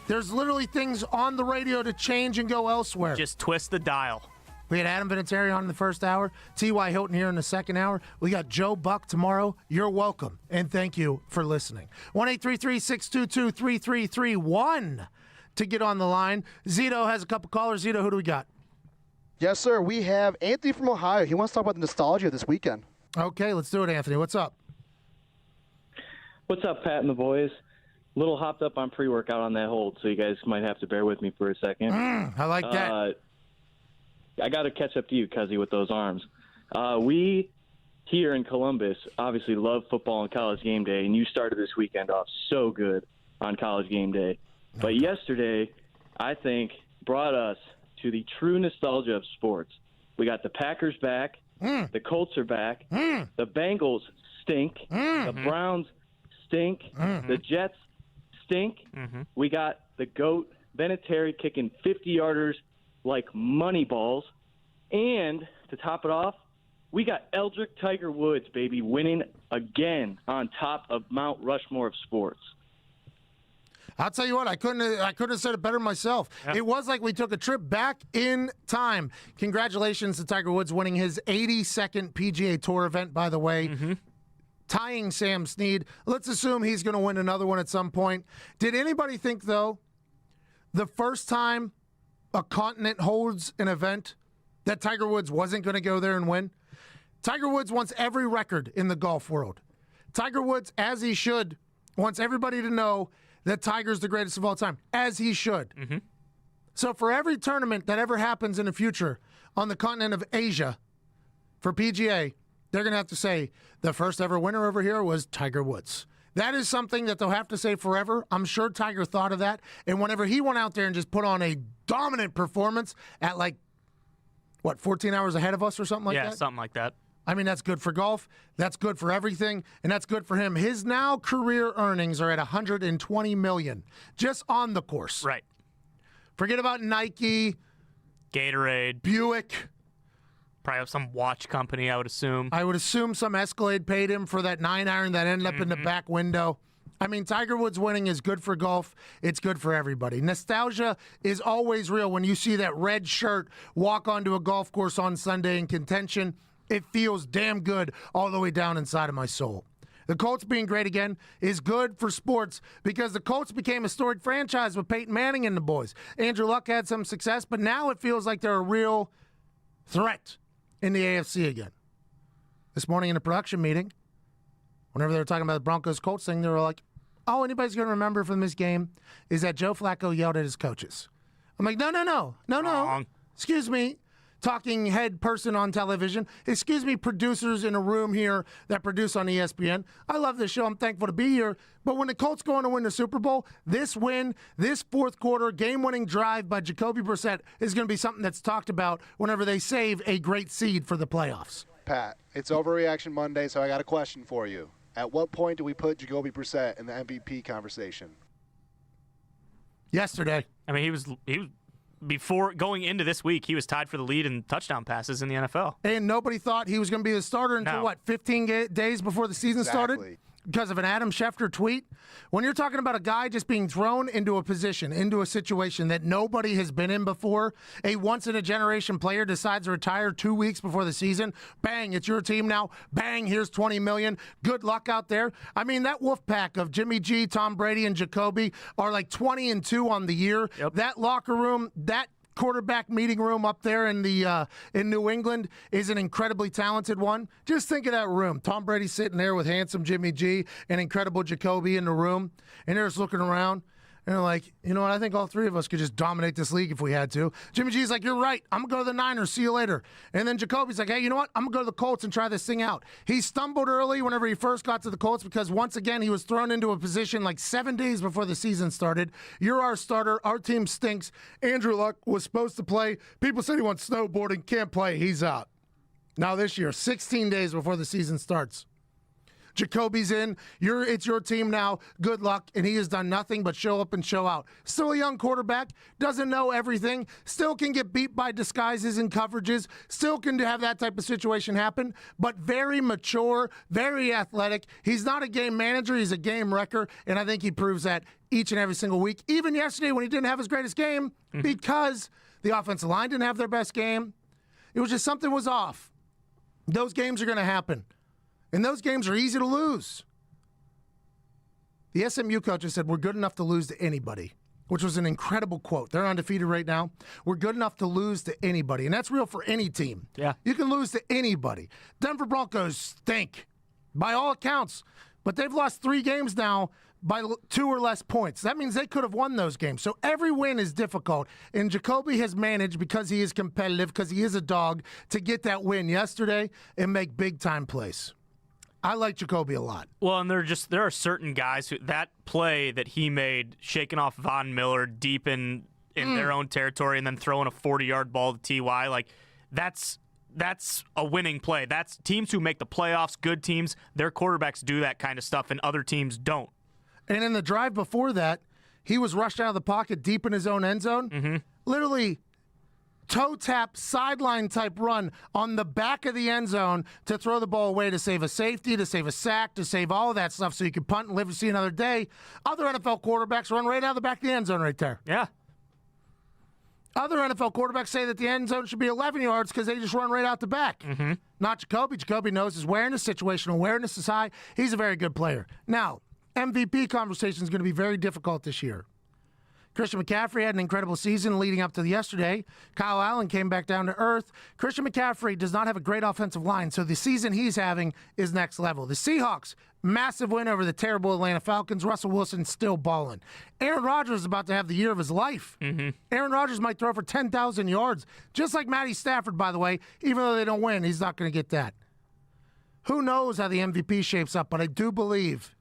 there's literally things on the radio to change and go elsewhere. Just twist the dial. We had Adam Vinatieri on in the first hour, T.Y. Hilton here in the second hour. We got Joe Buck tomorrow. You're welcome, and thank you for listening. 1-833-622-3331 to get on the line. Zito has a couple callers. Zito, who do we got? Yes, sir. We have Anthony from Ohio. He wants to talk about the nostalgia this weekend. Okay, let's do it, Anthony. What's up? What's up, Pat and the boys? A little hopped up on pre-workout on that hold, so you guys might have to bear with me for a second. I like that. I got to catch up to you, Cuzzy, with those arms. We here in Columbus obviously love football and College Game Day, and you started this weekend off so good on College Game Day. But yesterday, I think, brought us to the true nostalgia of sports. We got the Packers back. The Colts are back. The Bengals stink. The Browns stink. The Jets stink. We got the GOAT, Vinatieri, kicking 50-yarders like money balls. And to top it off, we got Eldrick Tiger Woods, baby, winning again on top of Mount Rushmore of sports. I'll tell you what, I couldn't have said it better myself. Yep. It was like we took a trip back in time. Congratulations to Tiger Woods winning his 82nd PGA Tour event, by the way. Tying Sam Snead. Let's assume he's going to win another one at some point. Did anybody think, though, the first time a continent holds an event that Tiger Woods wasn't going to go there and win? Tiger Woods wants every record in the golf world. Tiger Woods, as he should, wants everybody to know that Tiger's the greatest of all time, as he should. So for every tournament that ever happens in the future on the continent of Asia for PGA, they're going to have to say the first ever winner over here was Tiger Woods. That is something that they'll have to say forever. I'm sure Tiger thought of that. And whenever he went out there and just put on a dominant performance at 14 hours ahead of us or something like that? Yeah, something like that. I mean, that's good for golf. That's good for everything, and that's good for him. His now career earnings are at $120 million just on the course. Right. Forget about Nike, Gatorade, Buick. Probably some watch company, I would assume. I would assume some Escalade paid him for that 9-iron that ended up in the back window. I mean, Tiger Woods winning is good for golf. It's good for everybody. Nostalgia is always real when you see that red shirt walk onto a golf course on Sunday in contention. It feels damn good all the way down inside of my soul. The Colts being great again is good for sports because the Colts became a storied franchise with Peyton Manning and the boys. Andrew Luck had some success, but now it feels like they're a real threat in the AFC again. This morning in a production meeting, whenever they were talking about the Broncos-Colts thing, they were like, all anybody's going to remember from this game is that Joe Flacco yelled at his coaches. I'm like, no. Wrong. Excuse me. Talking head person on television. Excuse me, producers in a room here that produce on ESPN. I love this show. I'm thankful to be here. But when the Colts go on to win the Super Bowl, this win, this fourth quarter game-winning drive by Jacoby Brissett is going to be something that's talked about whenever they save a great seed for the playoffs. Pat, it's Overreaction Monday, so I got a question for you. At what point do we put Jacoby Brissett in the MVP conversation? Yesterday. I mean, he was before going into this week, he was tied for the lead in touchdown passes in the NFL. And nobody thought he was going to be the starter until, 15 days before the season started? Because of an Adam Schefter tweet? When you're talking about a guy just being thrown into a position, into a situation that nobody has been in before, a once-in-a-generation player decides to retire 2 weeks before the season, bang, it's your team now, bang, here's $20 million, good luck out there. I mean, that wolf pack of Jimmy G, Tom Brady, and Jacoby are like 20-2 on the year. Yep. That locker room, that quarterback meeting room up there in the in New England is an incredibly talented one. Just think of that room. Tom Brady sitting there with handsome Jimmy G and incredible Jacoby in the room, and they're just looking around. And they're like, you know what? I think all three of us could just dominate this league if we had to. Jimmy G's like, you're right. I'm going to go to the Niners. See you later. And then Jacoby's like, hey, you know what? I'm going to go to the Colts and try this thing out. He stumbled early whenever he first got to the Colts because, once again, he was thrown into a position like 7 days before the season started. You're our starter. Our team stinks. Andrew Luck was supposed to play. People said he wants snowboarding. Can't play. He's out. Now this year, 16 days before the season starts. Jacoby's in. It's your team now. Good luck. And he has done nothing but show up and show out. Still a young quarterback. Doesn't know everything. Still can get beat by disguises and coverages. Still can have that type of situation happen. But very mature, very athletic. He's not a game manager. He's a game wrecker. And I think he proves that each and every single week. Even yesterday when he didn't have his greatest game because the offensive line didn't have their best game. It was just something was off. Those games are going to happen. And those games are easy to lose. The SMU coaches said, we're good enough to lose to anybody, which was an incredible quote. They're undefeated right now. We're good enough to lose to anybody. And that's real for any team. Yeah. You can lose to anybody. Denver Broncos stink by all accounts, but they've lost 3 games now by 2 or less points. That means they could have won those games. So every win is difficult. And Jacoby has managed, because he is competitive, because he is a dog, to get that win yesterday and make big-time plays. I like Jacoby a lot. Well, and there are certain guys who, that play that he made, shaking off Von Miller deep in their own territory and then throwing a 40-yard ball to T.Y., like that's a winning play. That's teams who make the playoffs, good teams, their quarterbacks do that kind of stuff and other teams don't. And in the drive before that, he was rushed out of the pocket deep in his own end zone. Literally toe tap, sideline type run on the back of the end zone to throw the ball away to save a safety, to save a sack, to save all of that stuff so you can punt and live to see another day. Other NFL quarterbacks run right out of the back of the end zone right there. Yeah. Other NFL quarterbacks say that the end zone should be 11 yards because they just run right out the back. Not Jacoby. Jacoby knows his awareness, situational awareness is high. He's a very good player. Now, MVP conversation is going to be very difficult this year. Christian McCaffrey had an incredible season leading up to yesterday. Kyle Allen came back down to earth. Christian McCaffrey does not have a great offensive line, so the season he's having is next level. The Seahawks, massive win over the terrible Atlanta Falcons. Russell Wilson still balling. Aaron Rodgers is about to have the year of his life. Aaron Rodgers might throw for 10,000 yards, just like Matty Stafford, by the way. Even though they don't win, he's not going to get that. Who knows how the MVP shapes up, but I do believe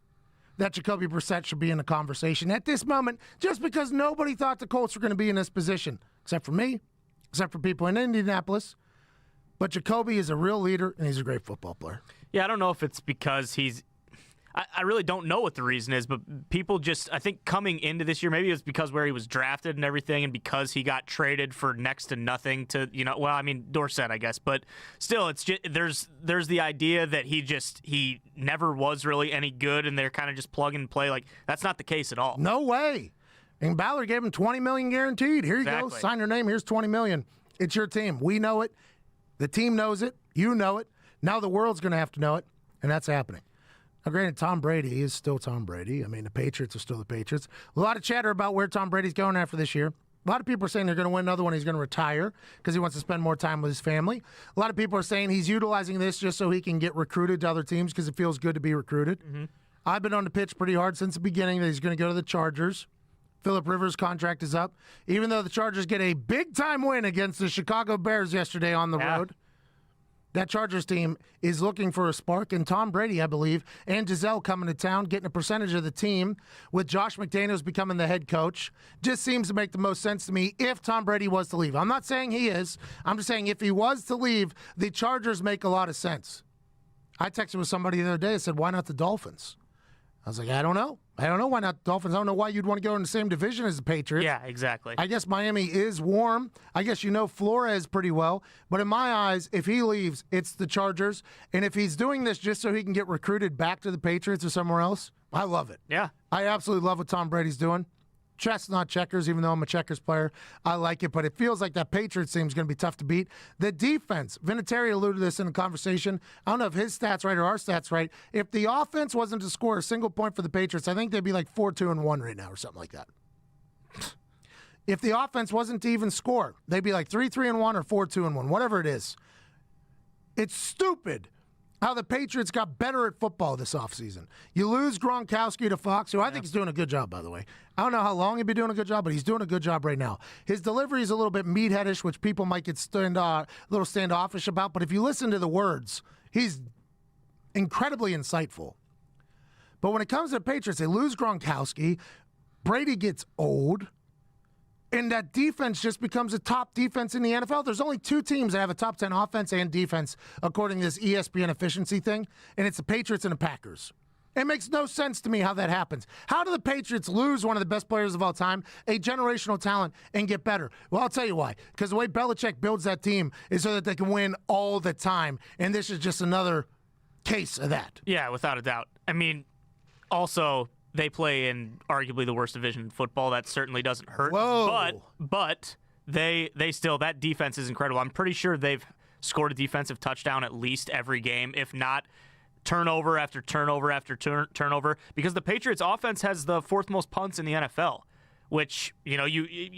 that Jacoby Brissett should be in the conversation at this moment, just because nobody thought the Colts were going to be in this position, except for me, except for people in Indianapolis. But Jacoby is a real leader, and he's a great football player. Yeah, I don't know if it's because he's – I really don't know what the reason is, but people just – I think coming into this year, maybe it was because where he was drafted and everything and because he got traded for next to nothing to, Dorsett, I guess. But still, it's just there's the idea that he never was really any good and they're kind of just plug and play. Like, that's not the case at all. No way. And Ballard gave him $20 million guaranteed. Here you go. Exactly. Sign your name. Here's $20 million. It's your team. We know it. The team knows it. You know it. Now the world's going to have to know it, and that's happening. Now, granted, Tom Brady is still Tom Brady. I mean, the Patriots are still the Patriots. A lot of chatter about where Tom Brady's going after this year. A lot of people are saying they're going to win another one. He's going to retire because he wants to spend more time with his family. A lot of people are saying he's utilizing this just so he can get recruited to other teams because it feels good to be recruited. I've been on the pitch pretty hard since the beginning that he's going to go to the Chargers. Phillip Rivers' contract is up. Even though the Chargers get a big-time win against the Chicago Bears yesterday on the road. That Chargers team is looking for a spark, and Tom Brady, I believe, and Giselle coming to town, getting a percentage of the team, with Josh McDaniels becoming the head coach, just seems to make the most sense to me if Tom Brady was to leave. I'm not saying he is. I'm just saying if he was to leave, the Chargers make a lot of sense. I texted with somebody the other day and said, why not the Dolphins? I was like, I don't know. I don't know why not the Dolphins. I don't know why you'd want to go in the same division as the Patriots. Yeah, exactly. I guess Miami is warm. I guess you know Flores pretty well. But in my eyes, if he leaves, it's the Chargers. And if he's doing this just so he can get recruited back to the Patriots or somewhere else, I love it. Yeah. I absolutely love what Tom Brady's doing. Chess, not checkers, even though I'm a checkers player. I like it, but it feels like that Patriots team is going to be tough to beat. The defense, Vinatieri alluded to this in the conversation. I don't know if his stats right or our stats right. If the offense wasn't to score a single point for the Patriots, I think they'd be like 4-2-1 right now or something like that. if the offense wasn't to even score. They'd be like 3-3-1 or 4-2-1, whatever it is. It's stupid how the Patriots got better at football this offseason. You lose Gronkowski to Fox, who I think is doing a good job, by the way. I don't know how long he'd be doing a good job, but he's doing a good job right now. His delivery is a little bit meatheadish, which people might get a little standoffish about, but if you listen to the words, he's incredibly insightful. But when it comes to the Patriots, they lose Gronkowski, Brady gets old, and that defense just becomes a top defense in the NFL. There's only 2 teams that have a top 10 offense and defense, according to this ESPN efficiency thing, and it's the Patriots and the Packers. It makes no sense to me how that happens. How do the Patriots lose one of the best players of all time, a generational talent, and get better? Well, I'll tell you why. Because the way Belichick builds that team is so that they can win all the time, and this is just another case of that. Yeah, without a doubt. I mean, also, they play in arguably the worst division in football. That certainly doesn't hurt. Whoa. But they still, that defense is incredible. I'm pretty sure they've scored a defensive touchdown at least every game, if not turnover after turnover after turnover, because the Patriots offense has the 4th most punts in the NFL, which, you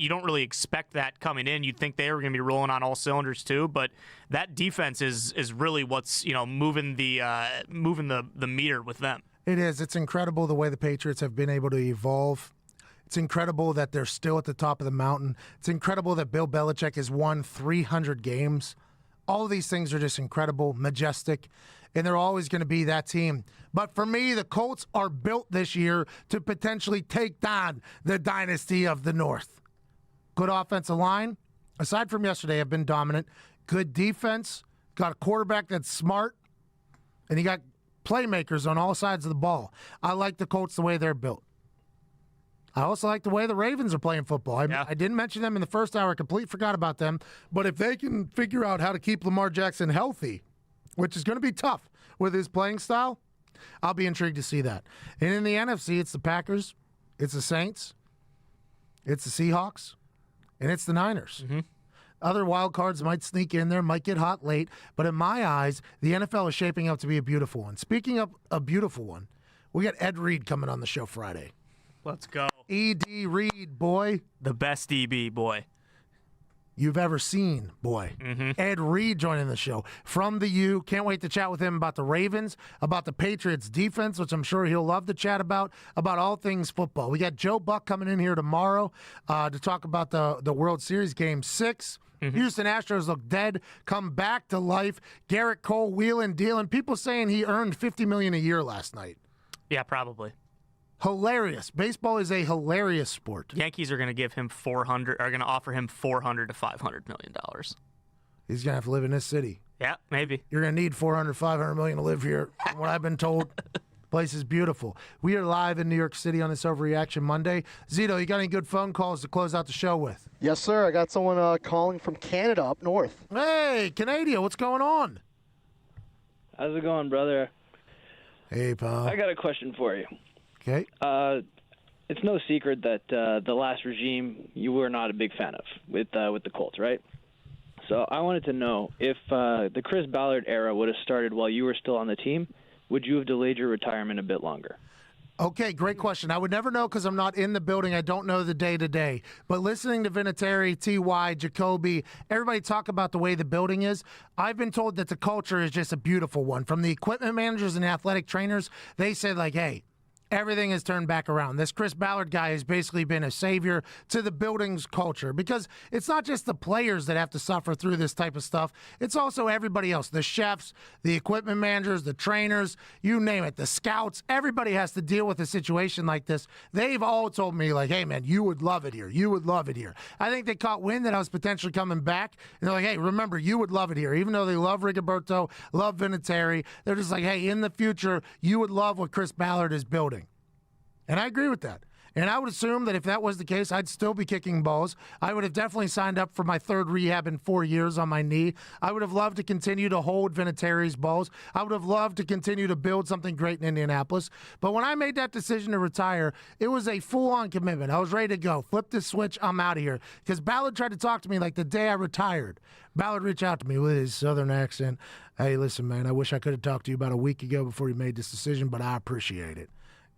don't really expect that coming in. You'd think they were going to be rolling on all cylinders too, but that defense is really what's, moving the meter with them. It is. It's incredible the way the Patriots have been able to evolve. It's incredible that they're still at the top of the mountain. It's incredible that Bill Belichick has won 300 games. All of these things are just incredible, majestic, and they're always going to be that team. But for me, the Colts are built this year to potentially take down the dynasty of the North. Good offensive line, aside from yesterday, have been dominant. Good defense, got a quarterback that's smart, and you got playmakers on all sides of the ball. I like the Colts the way they're built. I also like the way the Ravens are playing football. I didn't mention them in the first hour. I completely forgot about them. But if they can figure out how to keep Lamar Jackson healthy, which is going to be tough with his playing style, I'll be intrigued to see that. And in the NFC, it's the Packers, it's the Saints, it's the Seahawks, and it's the Niners. Mm-hmm. Other wild cards might sneak in there, might get hot late, but in my eyes, the NFL is shaping up to be a beautiful one. Speaking of a beautiful one, we got Ed Reed coming on the show Friday. Let's go. E.D. Reed, boy. The best DB, boy. You've ever seen, boy. Mm-hmm. Ed Reed joining the show from the U. Can't wait to chat with him about the Ravens, about the Patriots defense, which I'm sure he'll love to chat about all things football. We got Joe Buck coming in here tomorrow to talk about the World Series Game 6. Mm-hmm. Houston Astros look dead, come back to life. Garrett Cole wheeling, dealing. People saying he earned $50 million a year last night. Yeah, probably. Hilarious. Baseball is a hilarious sport. Yankees are going to give him offer him $400 to $500 million. He's going to have to live in this city. Yeah, maybe. You're going to need $400 million to live here, from what I've been told. Place is beautiful. We are live in New York City on this Overreaction Monday. Zito, you got any good phone calls to close out the show with? Yes, sir. I got someone calling from Canada up north. Hey, Canada, what's going on? How's it going, brother? Hey, pal. I got a question for you. Okay. It's no secret that the last regime you were not a big fan of with the Colts, right? So I wanted to know if the Chris Ballard era would have started while you were still on the team, would you have delayed your retirement a bit longer? Okay, great question. I would never know because I'm not in the building. I don't know the day-to-day. But listening to Vinatieri, T.Y., Jacoby, everybody talk about the way the building is, I've been told that the culture is just a beautiful one. From the equipment managers and athletic trainers, they said, like, hey, everything has turned back around. This Chris Ballard guy has basically been a savior to the building's culture because it's not just the players that have to suffer through this type of stuff. It's also everybody else, the chefs, the equipment managers, the trainers, you name it, the scouts. Everybody has to deal with a situation like this. They've all told me, like, hey, man, you would love it here. You would love it here. I think they caught wind that I was potentially coming back. And they're like, hey, remember, you would love it here. Even though they love Rigoberto, love Vinatieri, they're just like, hey, in the future, you would love what Chris Ballard is building. And I agree with that. And I would assume that if that was the case, I'd still be kicking balls. I would have definitely signed up for my third rehab in 4 years on my knee. I would have loved to continue to hold Vinatieri's balls. I would have loved to continue to build something great in Indianapolis. But when I made that decision to retire, it was a full-on commitment. I was ready to go. Flip the switch. I'm out of here. Because Ballard tried to talk to me like the day I retired. Ballard reached out to me with his southern accent. Hey, listen, man, I wish I could have talked to you about a week ago before you made this decision, but I appreciate it.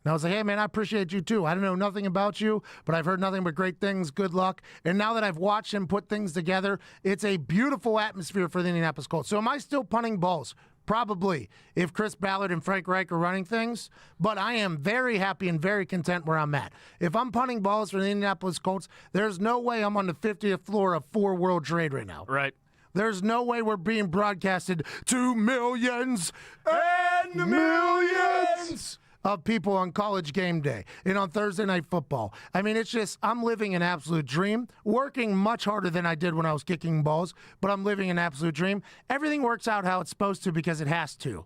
I was like, hey, man, I appreciate you too. I don't know nothing about you, but I've heard nothing but great things. Good luck. And now that I've watched him put things together, it's a beautiful atmosphere for the Indianapolis Colts. So am I still punting balls? Probably, if Chris Ballard and Frank Reich are running things. But I am very happy and very content where I'm at. If I'm punting balls for the Indianapolis Colts, there's no way I'm on the 50th floor of 4 World Trade right now. Right. There's no way we're being broadcasted to millions and millions of people on College Game Day and on Thursday Night Football. I mean, it's just, I'm living an absolute dream, working much harder than I did when I was kicking balls, but I'm living an absolute dream. Everything works out how it's supposed to because it has to.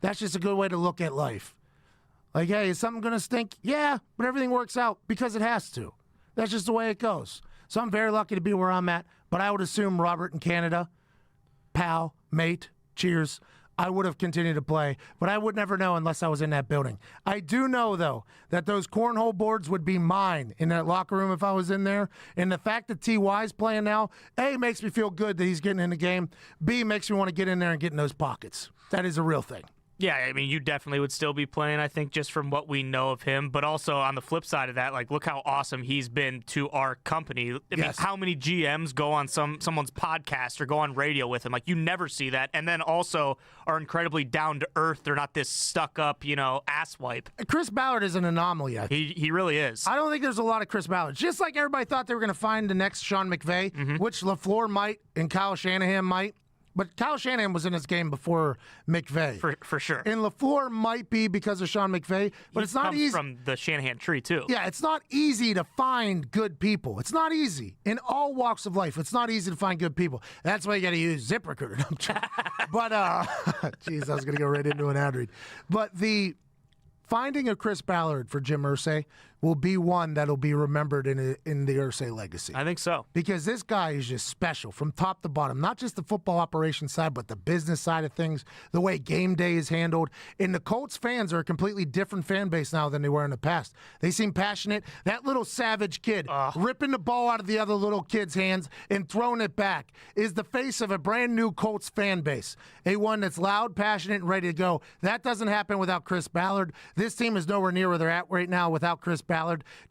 That's just a good way to look at life. Like, hey, is something going to stink? Yeah, but everything works out because it has to. That's just the way it goes. So I'm very lucky to be where I'm at, but I would assume Robert in Canada, pal, mate, cheers, I would have continued to play, but I would never know unless I was in that building. I do know, though, that those cornhole boards would be mine in that locker room if I was in there. And the fact that T.Y.'s playing now, A, makes me feel good that he's getting in the game. B, makes me want to get in there and get in those pockets. That is a real thing. Yeah, I mean, you definitely would still be playing, I think, just from what we know of him. But also, on the flip side of that, like, look how awesome he's been to our company. I mean, how many GMs go on someone's podcast or go on radio with him? Like, you never see that. And then also are incredibly down-to-earth. They're not this stuck-up, asswipe. Chris Ballard is an anomaly, I think. He really is. I don't think there's a lot of Chris Ballards. Just like everybody thought they were going to find the next Sean McVay, which LaFleur might and Kyle Shanahan might. But Kyle Shanahan was in his game before McVay. For sure. And LaFleur might be because of Sean McVay, but it's not easy. From the Shanahan tree, too. Yeah, it's not easy to find good people. It's not easy. In all walks of life, it's not easy to find good people. That's why you got to use ZipRecruiter. But, geez, I was going to go right into an ad read. But the finding a Chris Ballard for Jim Irsay will be one that'll be remembered in the Irsay legacy. I think so. Because this guy is just special from top to bottom. Not just the football operation side, but the business side of things, the way game day is handled. And the Colts fans are a completely different fan base now than they were in the past. They seem passionate. That little savage kid ripping the ball out of the other little kid's hands and throwing it back is the face of a brand new Colts fan base. A one that's loud, passionate, and ready to go. That doesn't happen without Chris Ballard. This team is nowhere near where they're at right now without Chris Ballard.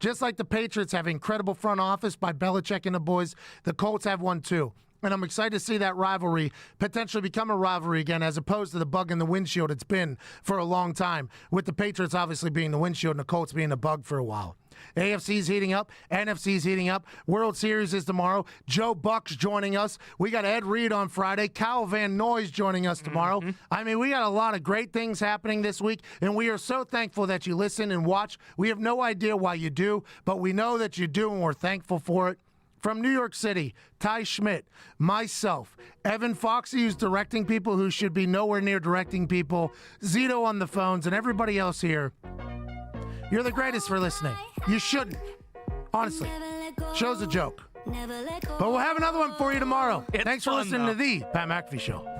Just like the Patriots have incredible front office by Belichick and the boys, the Colts have one too. And I'm excited to see that rivalry potentially become a rivalry again as opposed to the bug in the windshield it's been for a long time, with the Patriots obviously being the windshield and the Colts being the bug for a while. AFC's heating up. NFC's heating up. World Series is tomorrow. Joe Buck's joining us. We got Ed Reed on Friday. Kyle Van Noy's joining us tomorrow. I mean, we got a lot of great things happening this week, and we are so thankful that you listen and watch. We have no idea why you do, but we know that you do, and we're thankful for it. From New York City, Ty Schmidt, myself, Evan Foxy, who's directing people who should be nowhere near directing people, Zito on the phones, and everybody else here. You're the greatest for listening. You shouldn't. Honestly. Show's a joke. But we'll have another one for you tomorrow. Thanks for listening to the Pat McAfee Show.